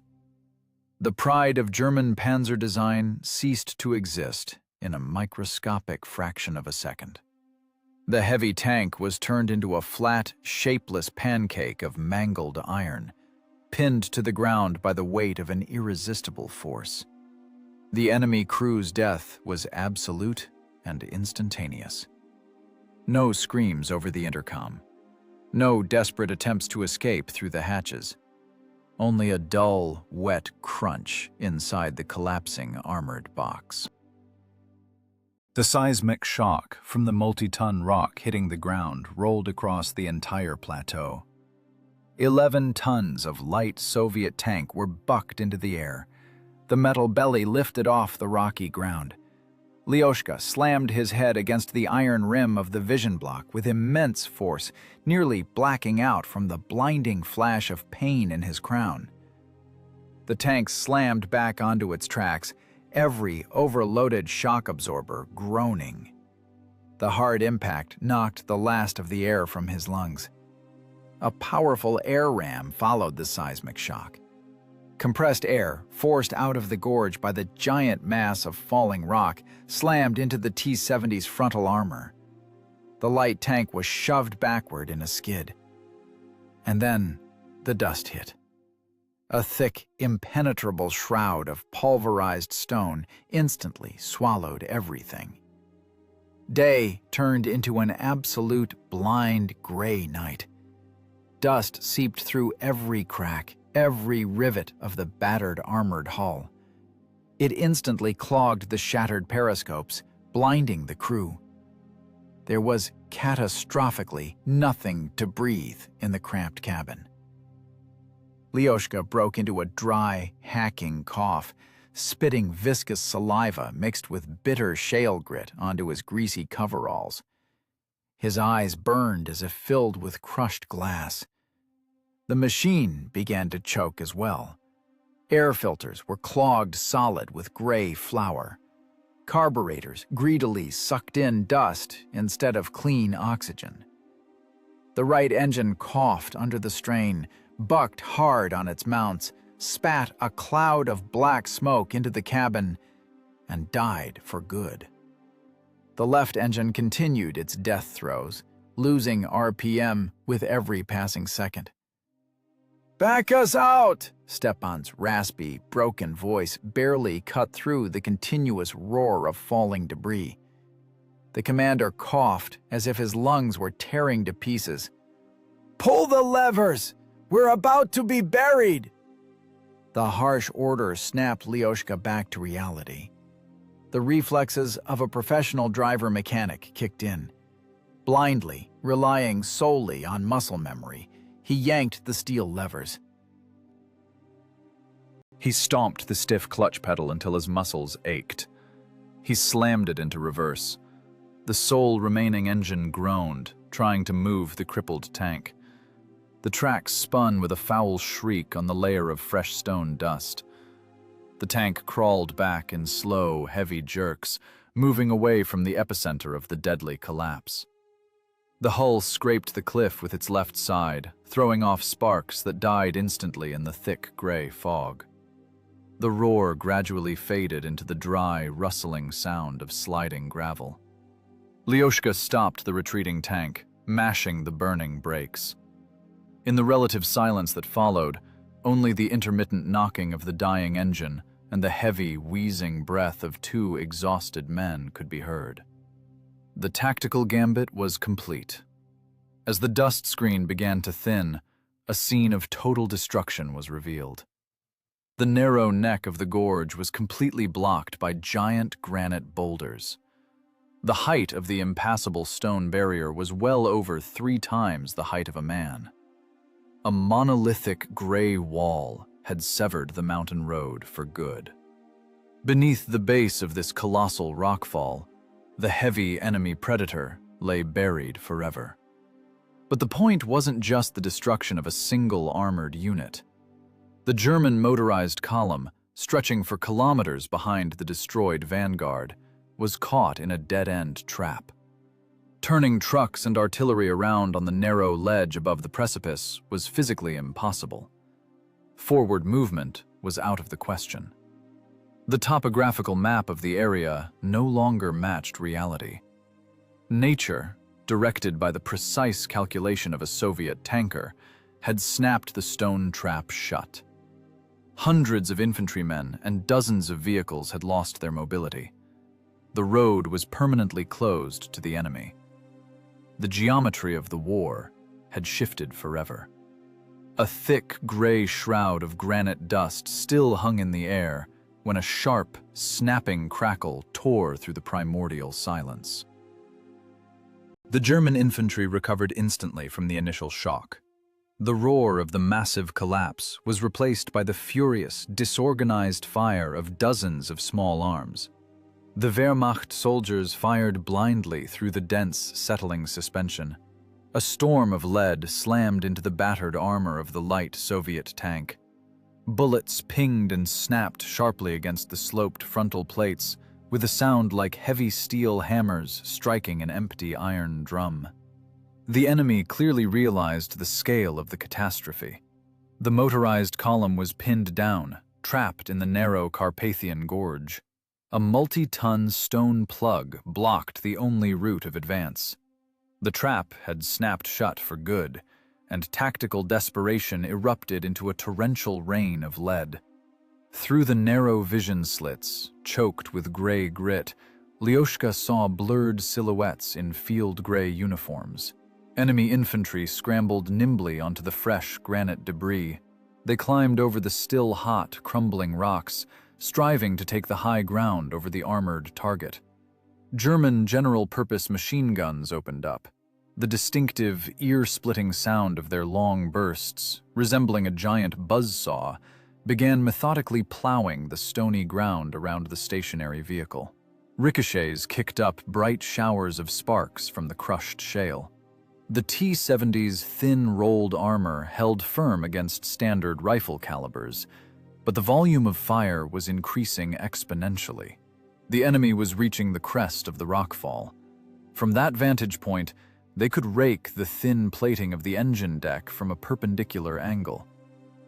The pride of German Panzer design ceased to exist in a microscopic fraction of a second. The heavy tank was turned into a flat, shapeless pancake of mangled iron, pinned to the ground by the weight of an irresistible force. The enemy crew's death was absolute
and instantaneous. No screams over the intercom. No desperate attempts to escape through the hatches. Only a dull, wet crunch inside the collapsing armored box. The seismic shock from the multi-ton rock hitting the ground rolled across the entire plateau. 11 tons of light Soviet tank were bucked into the air. The metal belly lifted off the rocky ground. Lyoshka slammed his head against the iron rim of the vision block with immense force, nearly blacking out from the blinding flash of pain in his crown. The tank slammed back onto its tracks, every overloaded shock absorber groaning. The hard impact knocked the last of the air from his lungs. A powerful air ram followed the seismic shock. Compressed air, forced out of the gorge by the giant mass of falling rock, slammed into the T-70's frontal armor. The light tank was shoved backward in a skid. And then the dust hit. A thick, impenetrable shroud of pulverized stone instantly swallowed everything. Day turned into an absolute blind gray night. Dust seeped through every crack, every rivet of the battered armored hull. It instantly clogged the shattered periscopes, blinding the crew. There was catastrophically nothing to breathe in the cramped cabin. Lyoshka broke into a dry, hacking cough, spitting viscous saliva mixed with bitter shale grit onto his greasy coveralls. His eyes burned as if filled with crushed glass. The machine began to choke as well. Air filters were clogged solid with gray flour. Carburetors greedily sucked in dust instead of clean oxygen. The right engine coughed under the strain, bucked hard on its mounts, spat a cloud of black smoke into the cabin, and died for good. The left engine continued its death throes, losing RPM with every passing second. "Back us out!" Stepan's raspy, broken voice barely cut through the continuous roar of falling debris. The commander coughed as if his lungs were tearing to pieces. "Pull the levers! We're about to be buried!" The harsh order snapped Lyoshka back to reality. The reflexes of a professional driver-mechanic kicked in. Blindly, relying solely on muscle memory, he yanked the steel levers. He stomped the stiff clutch pedal until his muscles ached. He slammed it into reverse. The sole remaining engine groaned, trying to move the crippled tank. The track spun with a foul shriek on the layer of fresh stone dust. The tank crawled back in slow, heavy jerks, moving away from the epicenter of the deadly collapse. The hull scraped the cliff with its left side, throwing off sparks that died instantly in the thick gray fog. The roar gradually faded into the dry, rustling sound of sliding gravel. Lyoshka stopped the retreating tank, mashing the burning brakes. In the relative silence that followed, only the intermittent knocking of the dying engine and the heavy, wheezing breath of two exhausted men could be heard. The tactical gambit was complete. As the dust screen began to thin, a scene of total destruction was revealed. The narrow neck of the gorge was completely blocked by giant granite boulders. The height of the impassable stone barrier was well over 3 times the height of a man. A monolithic gray wall had severed the mountain road for good. Beneath the base of this colossal rockfall, the heavy enemy predator lay buried forever. But the point wasn't just the destruction of a single armored unit. The German motorized column, stretching for kilometers behind the destroyed vanguard, was caught in a dead-end trap. Turning trucks and artillery around on the narrow ledge above the precipice was physically impossible. Forward movement was out of the question. The topographical map of the area no longer matched reality. Nature, directed by the precise calculation of a Soviet tanker, had snapped the stone trap shut. Hundreds of infantrymen and dozens of vehicles had lost their mobility. The road was permanently closed to the enemy. The geometry of the war had shifted forever. A thick gray shroud of granite dust still hung in the air when a sharp, snapping crackle tore through the primordial silence. The German infantry recovered instantly from the initial shock. The roar of the massive collapse was replaced by the furious, disorganized fire of dozens of small arms. The Wehrmacht soldiers fired blindly through the dense, settling suspension. A storm of lead slammed into the battered armor of the light Soviet tank. Bullets pinged and snapped sharply against the sloped frontal plates, with a sound like heavy steel hammers striking an empty iron drum. The enemy clearly realized the scale of the catastrophe. The motorized column was pinned down, trapped in the narrow Carpathian gorge. A multi-ton stone plug blocked the only route of advance. The trap had snapped shut for good, and tactical desperation erupted into a torrential rain of lead. Through the narrow vision slits, choked with gray grit, Lyoshka saw blurred silhouettes in field gray uniforms. Enemy infantry scrambled nimbly onto the fresh granite debris. They climbed over the still hot, crumbling rocks, striving to take the high ground over the armored target. German general-purpose machine guns opened up. The distinctive, ear-splitting sound of their long bursts, resembling a giant buzzsaw, began methodically plowing the stony ground around the stationary vehicle. Ricochets kicked up bright showers of sparks from the crushed shale. The T-70's thin, rolled armor held firm against standard rifle calibers, but the volume of fire was increasing exponentially. The enemy was reaching the crest of the rockfall. From that vantage point, they could rake the thin plating of the engine deck from a perpendicular angle.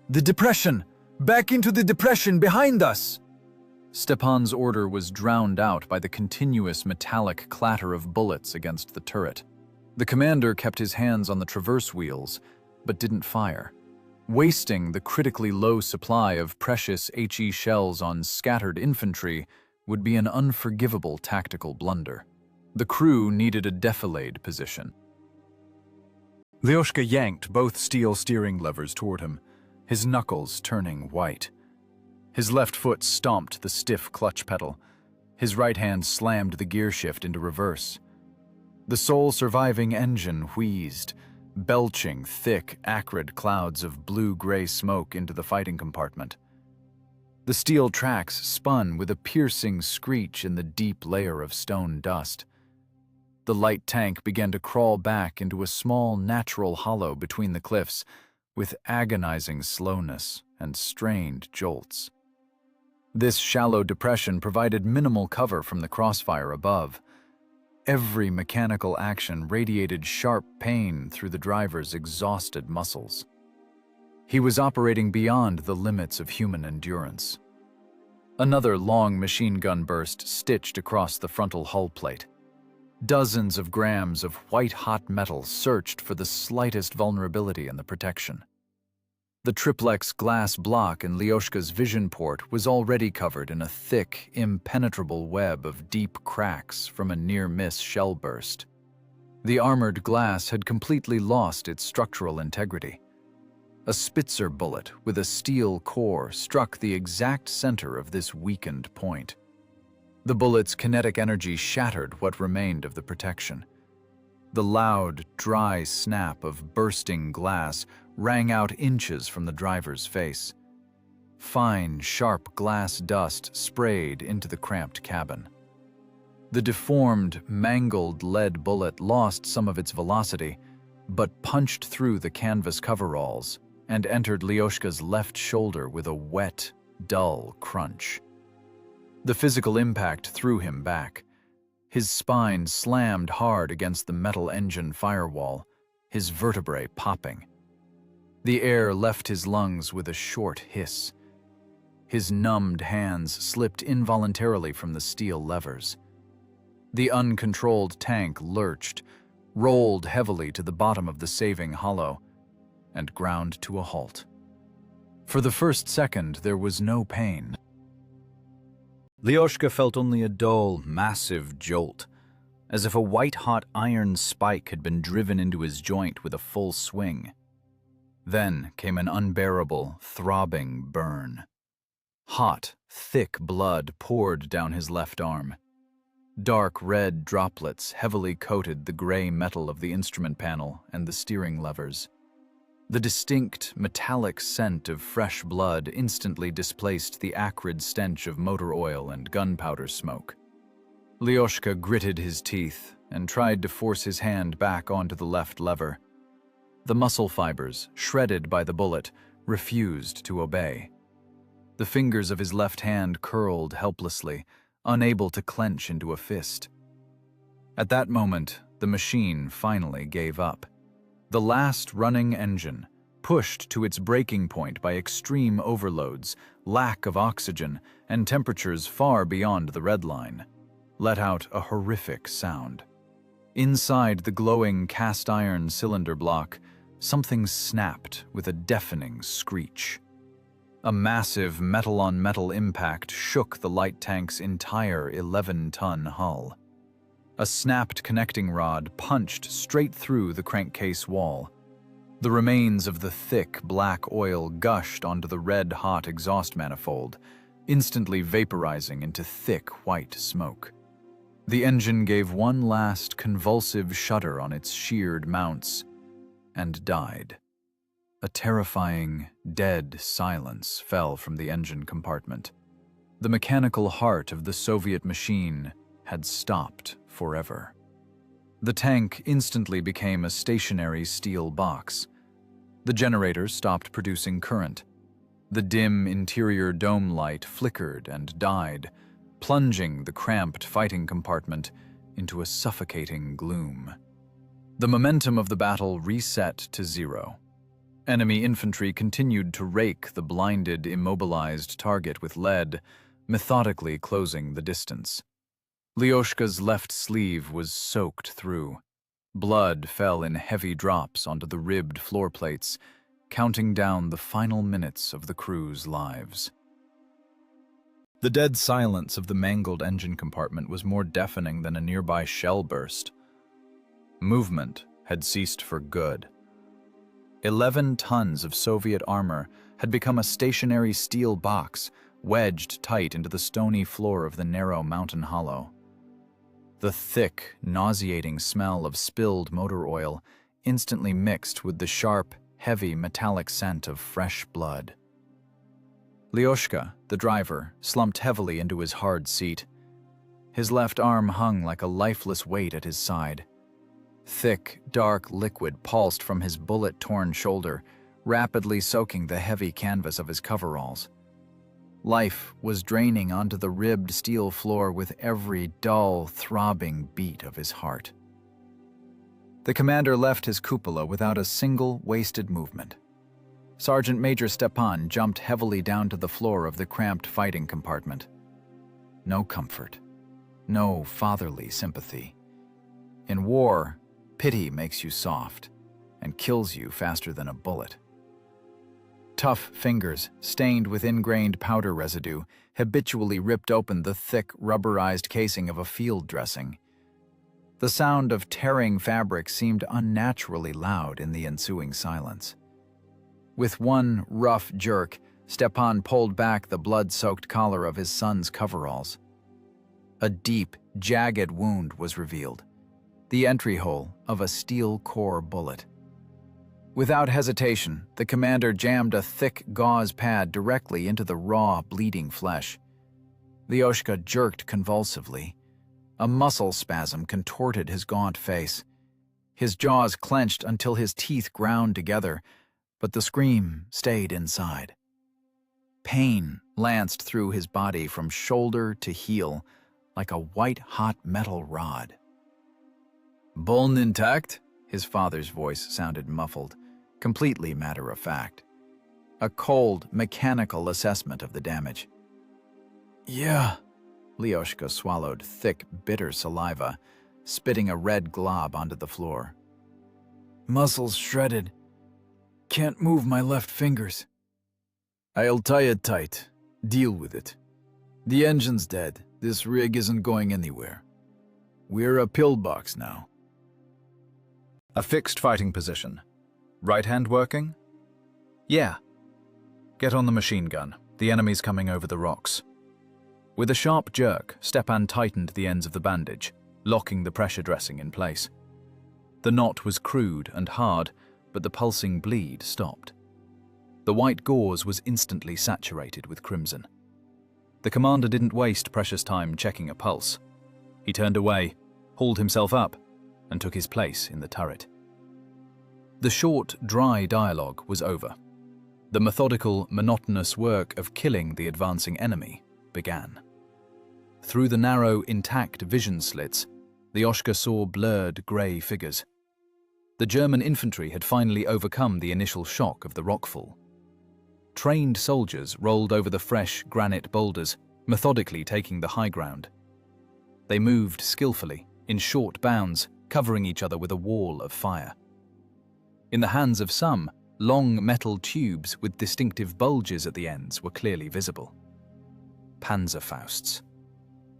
"The depression! Back into the depression behind us!" Stepan's order was drowned out by the continuous metallic clatter of bullets against the turret. The commander kept his hands on the traverse wheels, but didn't fire. Wasting the critically low supply of precious HE shells on scattered infantry would be an unforgivable tactical blunder. The crew needed a defilade position. Lyoshka yanked both steel steering levers toward him, his knuckles turning white. His left foot stomped the stiff clutch pedal. His right hand slammed the gear shift into reverse. The sole surviving engine wheezed, belching thick, acrid clouds of blue-gray smoke into the fighting compartment. The steel tracks spun with a piercing screech in the deep layer of stone dust. The light tank began to crawl back into a small, natural hollow between the cliffs, with agonizing slowness and strained jolts. This shallow depression provided minimal cover from the crossfire above. Every mechanical action radiated sharp pain through the driver's exhausted muscles. He was operating beyond the limits of human endurance. Another long machine gun burst stitched across the frontal hull plate. Dozens of grams of white-hot metal searched for the slightest vulnerability in the protection. The triplex glass block in Lyoshka's vision port was already covered in a thick, impenetrable web of deep cracks from a near-miss shell burst. The armored glass had completely lost its structural integrity. A Spitzer bullet with a steel core struck the exact center of this weakened point. The bullet's kinetic energy shattered what remained of the protection. The loud, dry snap of bursting glass rang out inches from the driver's face. Fine, sharp glass dust sprayed into the cramped cabin. The deformed, mangled lead bullet lost some of its velocity, but punched through the canvas coveralls and entered Lyoshka's left shoulder with a wet, dull crunch. The physical impact threw him back. His spine slammed hard against the metal engine firewall, his vertebrae popping. The air left his lungs with a short hiss. His numbed hands slipped involuntarily from the steel levers. The uncontrolled tank lurched, rolled heavily to the bottom of the saving hollow, and ground to a halt. For the first second, there was no pain.
Lyoshka felt only a dull, massive jolt, as if a white-hot iron spike had been driven into his joint with a full swing. Then came an unbearable, throbbing burn. Hot, thick blood poured down his left arm. Dark red droplets heavily coated the gray metal of the instrument panel and the steering levers. The distinct, metallic scent of fresh blood instantly displaced the acrid stench of motor oil and gunpowder smoke. Lyoshka gritted his teeth and tried to force his hand back onto the left lever. The muscle fibers, shredded by the bullet, refused to obey. The fingers of his left hand curled helplessly, unable to clench into a fist. At that moment, the machine finally gave up. The last running engine, pushed to its breaking point by extreme overloads, lack of oxygen, and temperatures far beyond the red line, let out a horrific sound. Inside the glowing cast-iron cylinder block, something snapped with a deafening screech. A massive metal-on-metal impact shook the light tank's entire 11-ton hull. A snapped connecting rod punched straight through the crankcase wall. The remains of the thick, black oil gushed onto the red-hot exhaust manifold, instantly vaporizing into thick, white smoke. The engine gave one last convulsive shudder on its sheared mounts and died. A terrifying, dead silence fell from the engine compartment. The mechanical heart of the Soviet machine had stopped forever. The tank instantly became a stationary steel box. The generator stopped producing current. The dim interior dome light flickered and died, plunging the cramped fighting compartment into a suffocating gloom. The momentum of the battle reset to zero. Enemy infantry continued to rake the blinded, immobilized target with lead, methodically closing the distance. Lyoshka's left sleeve was soaked through. Blood fell in heavy drops onto the ribbed floor plates, counting down the final minutes of the crew's lives. The dead silence of the mangled engine compartment was more deafening than a nearby shell burst. Movement had ceased for good. 11 tons of Soviet armor had become a stationary steel box, wedged tight into the stony floor of the narrow mountain hollow. The thick, nauseating smell of spilled motor oil instantly mixed with the sharp, heavy metallic scent of fresh blood. Lyoshka, the driver, slumped heavily into his hard seat. His left arm hung like a lifeless weight at his side. Thick, dark liquid pulsed from his bullet-torn shoulder, rapidly soaking the heavy canvas of his coveralls. Life was draining onto the ribbed steel floor with every dull, throbbing beat of his heart. The commander left his cupola without a single wasted movement. Sergeant Major Stepan jumped heavily down to the floor of the cramped fighting compartment. No comfort. No fatherly sympathy. In war, pity makes you soft and kills you faster than a bullet. Tough fingers, stained with ingrained powder residue, habitually ripped open the thick, rubberized casing of a field dressing. The sound of tearing fabric seemed unnaturally loud in the ensuing silence. With one rough jerk, Stepan pulled back the blood-soaked collar of his son's coveralls. A deep, jagged wound was revealed, the entry hole of a steel-core bullet. Without hesitation, the commander jammed a thick gauze pad directly into the raw, bleeding flesh. Lyoshka jerked convulsively. A muscle spasm contorted his gaunt face. His jaws clenched until his teeth ground together, but the scream stayed inside. Pain lanced through his body from shoulder to heel like a white-hot metal rod. "Bone intact?" His father's voice sounded muffled, completely matter-of-fact. A cold, mechanical assessment of the damage. "Yeah." Lyoshka swallowed thick, bitter saliva, spitting a red glob onto the floor. "Muscles shredded. Can't move my left fingers." "I'll tie it tight. Deal with it." The engine's dead. This rig isn't going anywhere. We're a pillbox now.
A fixed fighting position. Right hand working? Yeah. Get on the machine gun. The enemy's coming over the rocks. With a sharp jerk, Stepan tightened the ends of the bandage, locking the pressure dressing in place. The knot was crude and hard, but the pulsing bleed stopped. The white gauze was instantly saturated with crimson. The commander didn't waste precious time checking a pulse. He turned away, hauled himself up, and took his place in the turret. The short, dry dialogue was over. The methodical, monotonous work of killing the advancing enemy began. Through the narrow, intact vision slits, the Oshka saw blurred grey figures. The German infantry had finally overcome the initial shock of the rockfall. Trained soldiers rolled over the fresh granite boulders, methodically taking the high ground. They moved skillfully, in short bounds, covering each other with a wall of fire. In the hands of some, long metal tubes with distinctive bulges at the ends were clearly visible. Panzerfausts.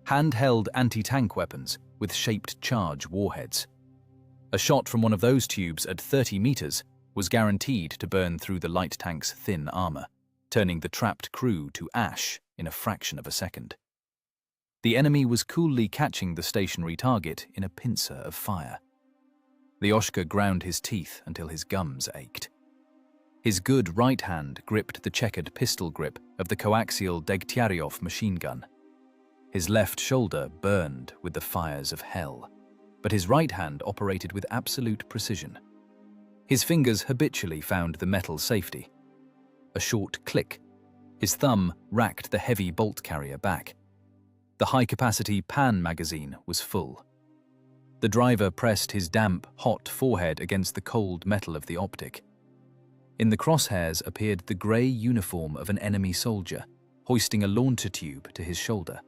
Handheld anti-tank weapons with shaped charge warheads. A shot from one of those tubes at 30 meters was guaranteed to burn through the light tank's thin armor, turning the trapped crew to ash in a fraction of a second. The enemy was coolly catching the stationary target in a pincer of fire. The Oshka ground his teeth until his gums ached. His good right hand gripped the checkered pistol grip of the coaxial Degtyaryov machine gun. His left shoulder burned with the fires of hell, but his right hand operated with absolute precision. His fingers habitually found the metal safety. A short click. His thumb racked the heavy bolt carrier back. The high-capacity Pan magazine was full. The driver pressed his damp, hot forehead against the cold metal of the optic. In the crosshairs appeared the grey uniform of an enemy soldier, hoisting a launcher tube to his shoulder.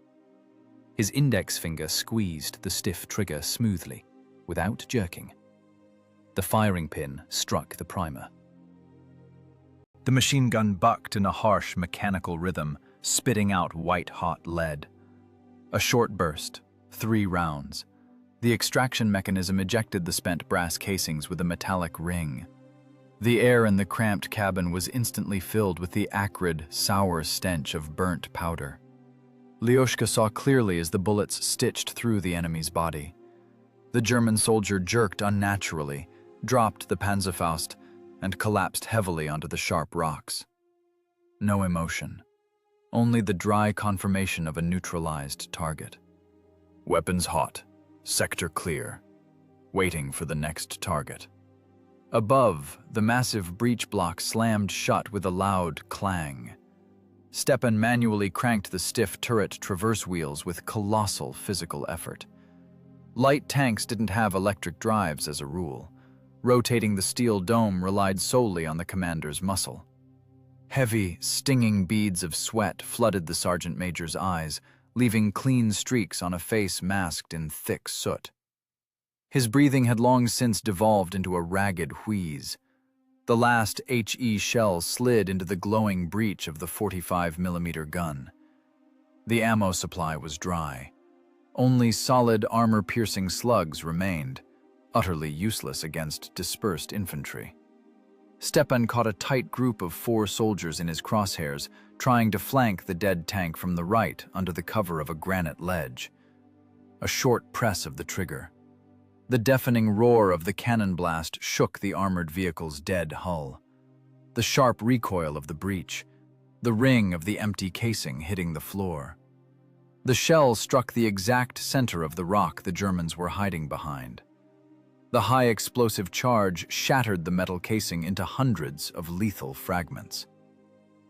His index finger squeezed the stiff trigger smoothly, without jerking. The firing pin struck the primer. The machine gun bucked in a harsh mechanical rhythm, spitting out white-hot lead. A short burst, 3 rounds. The extraction mechanism ejected the spent brass casings with a metallic ring. The air in the cramped cabin was instantly filled with the acrid, sour stench of burnt powder. Lyoshka saw clearly as the bullets stitched through the enemy's body. The German soldier jerked unnaturally, dropped the Panzerfaust, and collapsed heavily onto the sharp rocks. No emotion, only the dry confirmation of a neutralized target. Weapons hot, sector clear, waiting for the next target. Above, the massive breech block slammed shut with a loud clang. Stepan manually cranked the stiff turret traverse wheels with colossal physical effort. Light tanks didn't have electric drives as a rule. Rotating the steel dome relied solely on the commander's muscle. Heavy, stinging beads of sweat flooded the sergeant major's eyes, leaving clean streaks on a face masked in thick soot. His breathing had long since devolved into a ragged wheeze. The last HE shell slid into the glowing breech of the 45mm gun. The ammo supply was dry. Only solid armor-piercing slugs remained, utterly useless against dispersed infantry. Stepan caught a tight group of 4 soldiers in his crosshairs, trying to flank the dead tank from the right under the cover of a granite ledge. A short press of the trigger. The deafening roar of the cannon blast shook the armored vehicle's dead hull. The sharp recoil of the breech, the ring of the empty casing hitting the floor. The shell struck the exact center of the rock the Germans were hiding behind. The high explosive charge shattered the metal casing into hundreds of lethal fragments.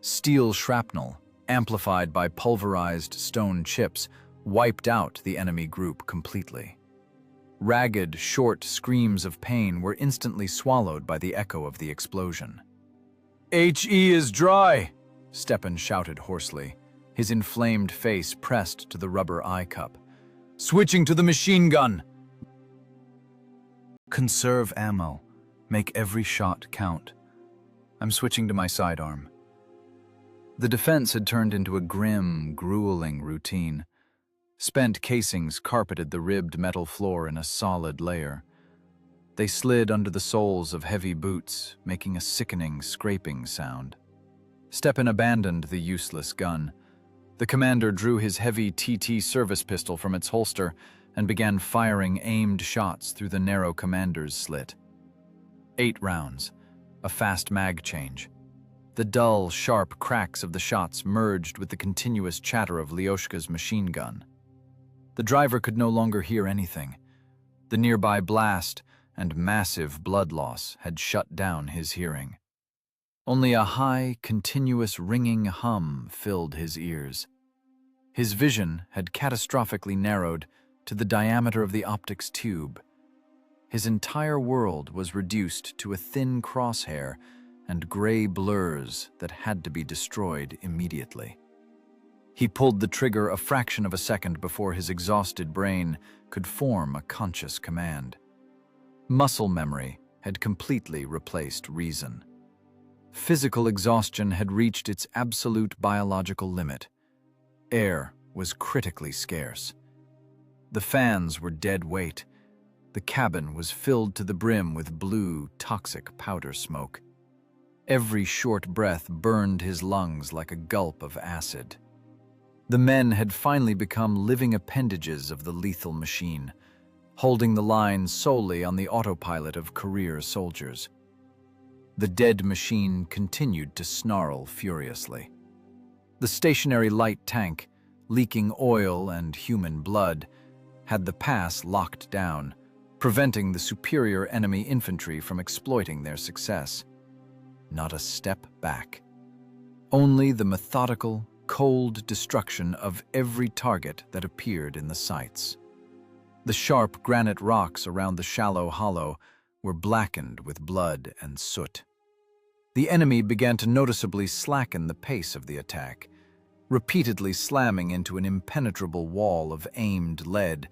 Steel shrapnel, amplified by pulverized stone chips, wiped out the enemy group completely. Ragged, short screams of pain were instantly swallowed by the echo of the explosion. "HE is dry!" Stepan shouted hoarsely, his inflamed face pressed to the rubber eye cup. "Switching to the machine gun!" "Conserve ammo. Make every shot count. I'm switching to my sidearm." The defense had turned into a grim, grueling routine. Spent casings carpeted the ribbed metal floor in a solid layer. They slid under the soles of heavy boots, making a sickening, scraping sound. Stepan abandoned the useless gun. The commander drew his heavy TT service pistol from its holster and began firing aimed shots through the narrow commander's slit. 8 rounds, a fast mag change. The dull, sharp cracks of the shots merged with the continuous chatter of Lyoshka's machine gun. The driver could no longer hear anything. The nearby blast and massive blood loss had shut down his hearing. Only a high, continuous ringing hum filled his ears. His vision had catastrophically narrowed to the diameter of the optics tube. His entire world was reduced to a thin crosshair and gray blurs that had to be destroyed immediately. He pulled the trigger a fraction of a second before his exhausted brain could form a conscious command. Muscle memory had completely replaced reason. Physical exhaustion had reached its absolute biological limit. Air was critically scarce. The fans were dead weight. The cabin was filled to the brim with blue, toxic powder smoke. Every short breath burned his lungs like a gulp of acid. The men had finally become living appendages of the lethal machine, holding the line solely on the autopilot of career soldiers. The dead machine continued to snarl furiously. The stationary light tank, leaking oil and human blood, had the pass locked down, preventing the superior enemy infantry from exploiting their success. Not a step back. Only the methodical, cold destruction of every target that appeared in the sights. The sharp granite rocks around the shallow hollow were blackened with blood and soot. The enemy began to noticeably slacken the pace of the attack, repeatedly slamming into an impenetrable wall of aimed lead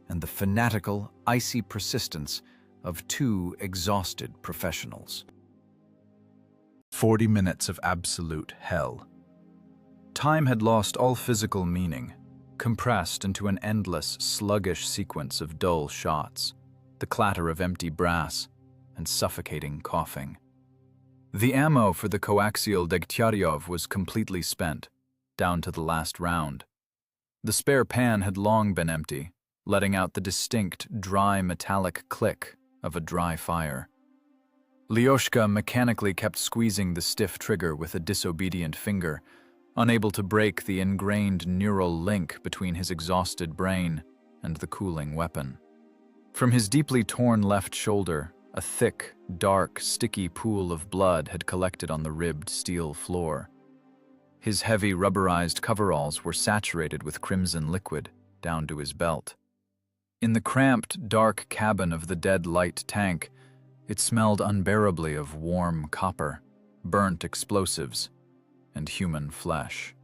and the fanatical, icy persistence of 2 exhausted professionals. 40 minutes of absolute hell. Time had lost all physical meaning, compressed into an endless, sluggish sequence of dull shots, the clatter of empty brass, and suffocating coughing. The ammo for the coaxial Degtyaryov was completely spent, down to the last round. The spare pan had long been empty, letting out the distinct, dry metallic click of a dry fire. Lyoshka mechanically kept squeezing the stiff trigger with a disobedient finger, unable to break the ingrained neural link between his exhausted brain and the cooling weapon. From his deeply torn left shoulder, a thick, dark, sticky pool of blood had collected on the ribbed steel floor. His heavy rubberized coveralls were saturated with crimson liquid down to his belt. In the cramped, dark cabin of the dead light tank, it smelled unbearably of warm copper, burnt explosives, and human flesh.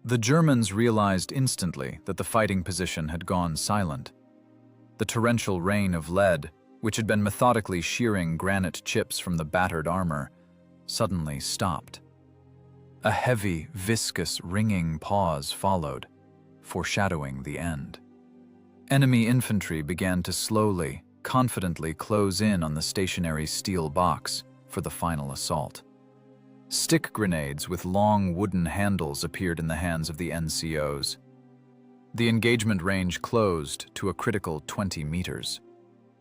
The Germans realized instantly that the fighting position had gone silent. The torrential rain of lead, which had been methodically shearing granite chips from the battered armor, suddenly stopped. A heavy, viscous, ringing pause followed, foreshadowing the end. Enemy infantry began to slowly, confidently close in on the stationary steel box for the final assault. Stick grenades with long wooden handles appeared in the hands of the NCOs. The engagement range closed to a critical 20 meters.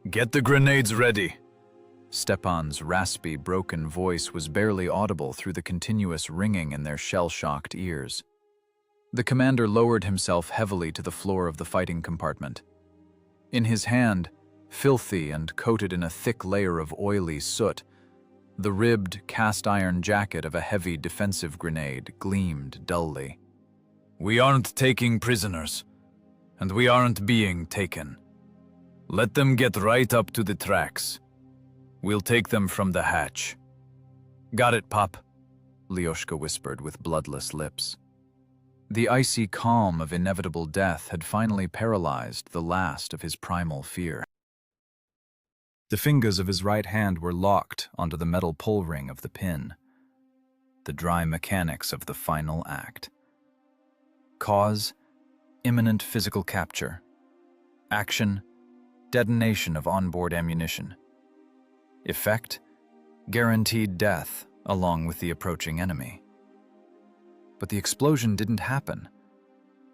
"Get the grenades ready!" Stepan's raspy, broken voice was barely audible through the continuous ringing in their shell-shocked ears. The commander lowered himself heavily to the floor of the fighting compartment. In his hand, filthy and coated in a thick layer of oily soot, the ribbed cast-iron jacket of a heavy defensive grenade gleamed dully. "We aren't taking prisoners, and we aren't being taken. Let them get right up to the tracks. We'll take them from the hatch." "Got it, Pop," Lyoshka whispered with bloodless lips. The icy calm of inevitable death had finally paralyzed the last of his primal fear. The fingers of his right hand were locked onto the metal pull ring of the pin. the dry mechanics of the final act. Cause: imminent physical capture. Action: detonation of onboard ammunition. Effect: guaranteed death along with the approaching enemy. But the explosion didn't happen.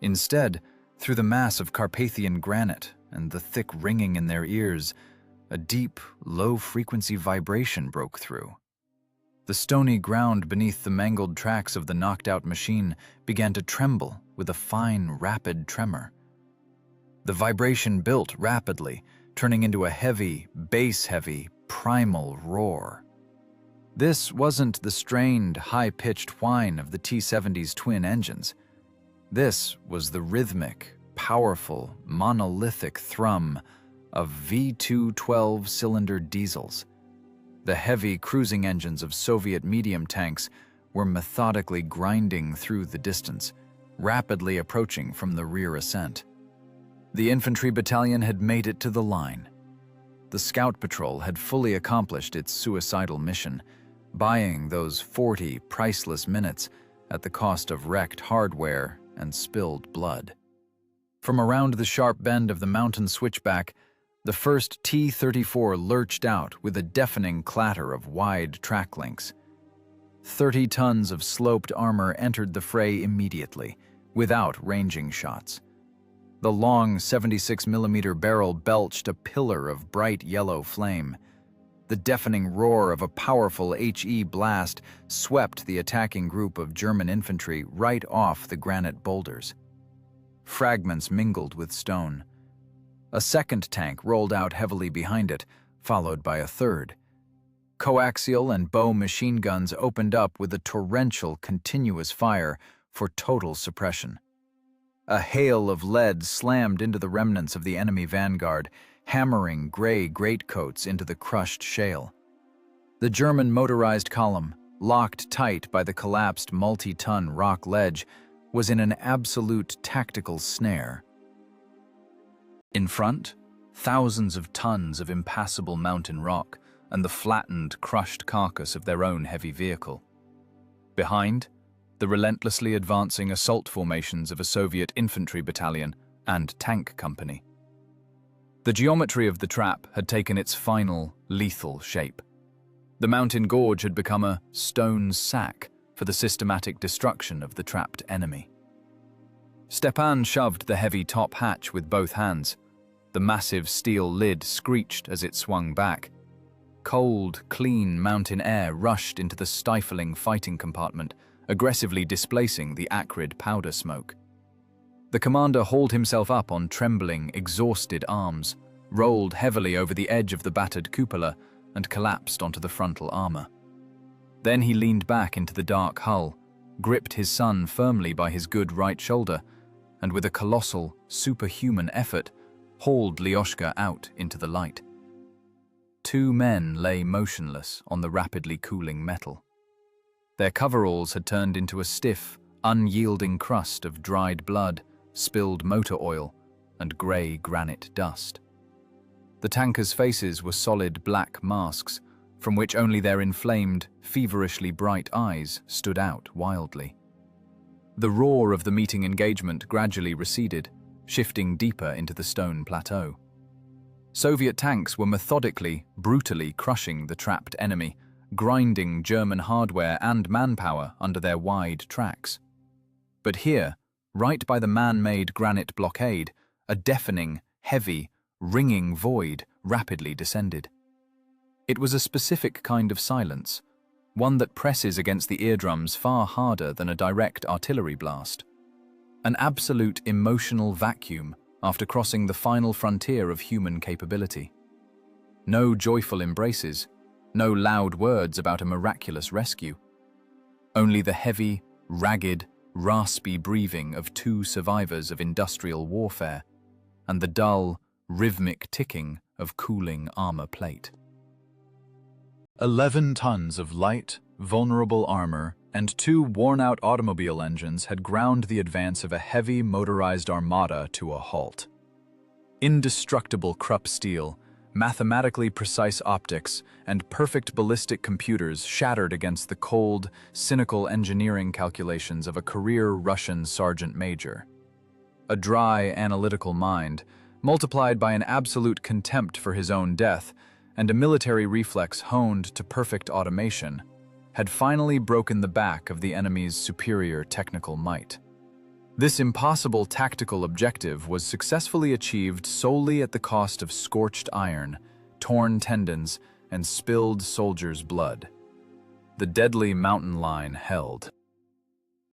Instead, through the mass of Carpathian granite and the thick ringing in their ears, a deep, low-frequency vibration broke through. The stony ground beneath the mangled tracks of the knocked-out machine began to tremble with a fine, rapid tremor. The vibration built rapidly, turning into a heavy, bass-heavy, primal roar. This wasn't the strained, high-pitched whine of the T-70's twin engines. This was the rhythmic, powerful, monolithic thrum of V2 12-cylinder diesels. The heavy cruising engines of Soviet medium tanks were methodically grinding through the distance, rapidly approaching from the rear ascent. The infantry battalion had made it to the line. The scout patrol had fully accomplished its suicidal mission, buying those 40 priceless minutes at the cost of wrecked hardware and spilled blood. From around the sharp bend of the mountain switchback, the first T-34 lurched out with a deafening clatter of wide track links. 30 tons of sloped armor entered the fray immediately, without ranging shots. The long 76mm barrel belched a pillar of bright yellow flame. The deafening roar of a powerful HE blast swept the attacking group of German infantry right off the granite boulders. Fragments mingled with stone. A second tank rolled out heavily behind it, followed by a third. Coaxial and bow machine guns opened up with a torrential, continuous fire for total suppression. A hail of lead slammed into the remnants of the enemy vanguard, hammering gray greatcoats into the crushed shale. The German motorized column, locked tight by the collapsed multi-ton rock ledge, was in an absolute tactical snare. In front, thousands of tons of impassable mountain rock and the flattened, crushed carcass of their own heavy vehicle. Behind, the relentlessly advancing assault formations of a Soviet infantry battalion and tank company. The geometry of the trap had taken its final, lethal shape. The mountain gorge had become a stone sack for the systematic destruction of the trapped enemy. Stepan shoved the heavy top hatch with both hands. The massive steel lid screeched as it swung back. Cold, clean mountain air rushed into the stifling fighting compartment, aggressively displacing the acrid powder smoke. The commander hauled himself up on trembling, exhausted arms, rolled heavily over the edge of the battered cupola, and collapsed onto the frontal armor. Then he leaned back into the dark hull, gripped his son firmly by his good right shoulder, and with a colossal, superhuman effort, hauled Lyoshka out into the light. Two men lay motionless on the rapidly cooling metal. Their coveralls had turned into a stiff, unyielding crust of dried blood, spilled motor oil, and grey granite dust. The tankers' faces were solid black masks, from which only their inflamed, feverishly bright eyes stood out wildly. The roar of the meeting engagement gradually receded, shifting deeper into the stone plateau. Soviet tanks were methodically, brutally crushing the trapped enemy, grinding German hardware and manpower under their wide tracks. But here, right by the man-made granite blockade, a deafening, heavy, ringing void rapidly descended. It was a specific kind of silence, one that presses against the eardrums far harder than a direct artillery blast. An absolute emotional vacuum after crossing the final frontier of human capability. No joyful embraces, no loud words about a miraculous rescue. Only the heavy, ragged, raspy breathing of two survivors of industrial warfare, and the dull, rhythmic ticking of cooling armor plate. 11 tons of light, vulnerable armor and 2 worn-out automobile engines had ground the advance of a heavy motorized armada to a halt. Indestructible Krupp steel, Mathematically precise optics and perfect ballistic computers shattered against the cold, cynical engineering calculations of a career Russian sergeant major. A dry, analytical mind, multiplied by an absolute contempt for his own death and a military reflex honed to perfect automation, had finally broken the back of the enemy's superior technical might. This impossible tactical objective was successfully achieved solely at the cost of scorched iron, torn tendons, and spilled soldiers' blood. The deadly mountain line held.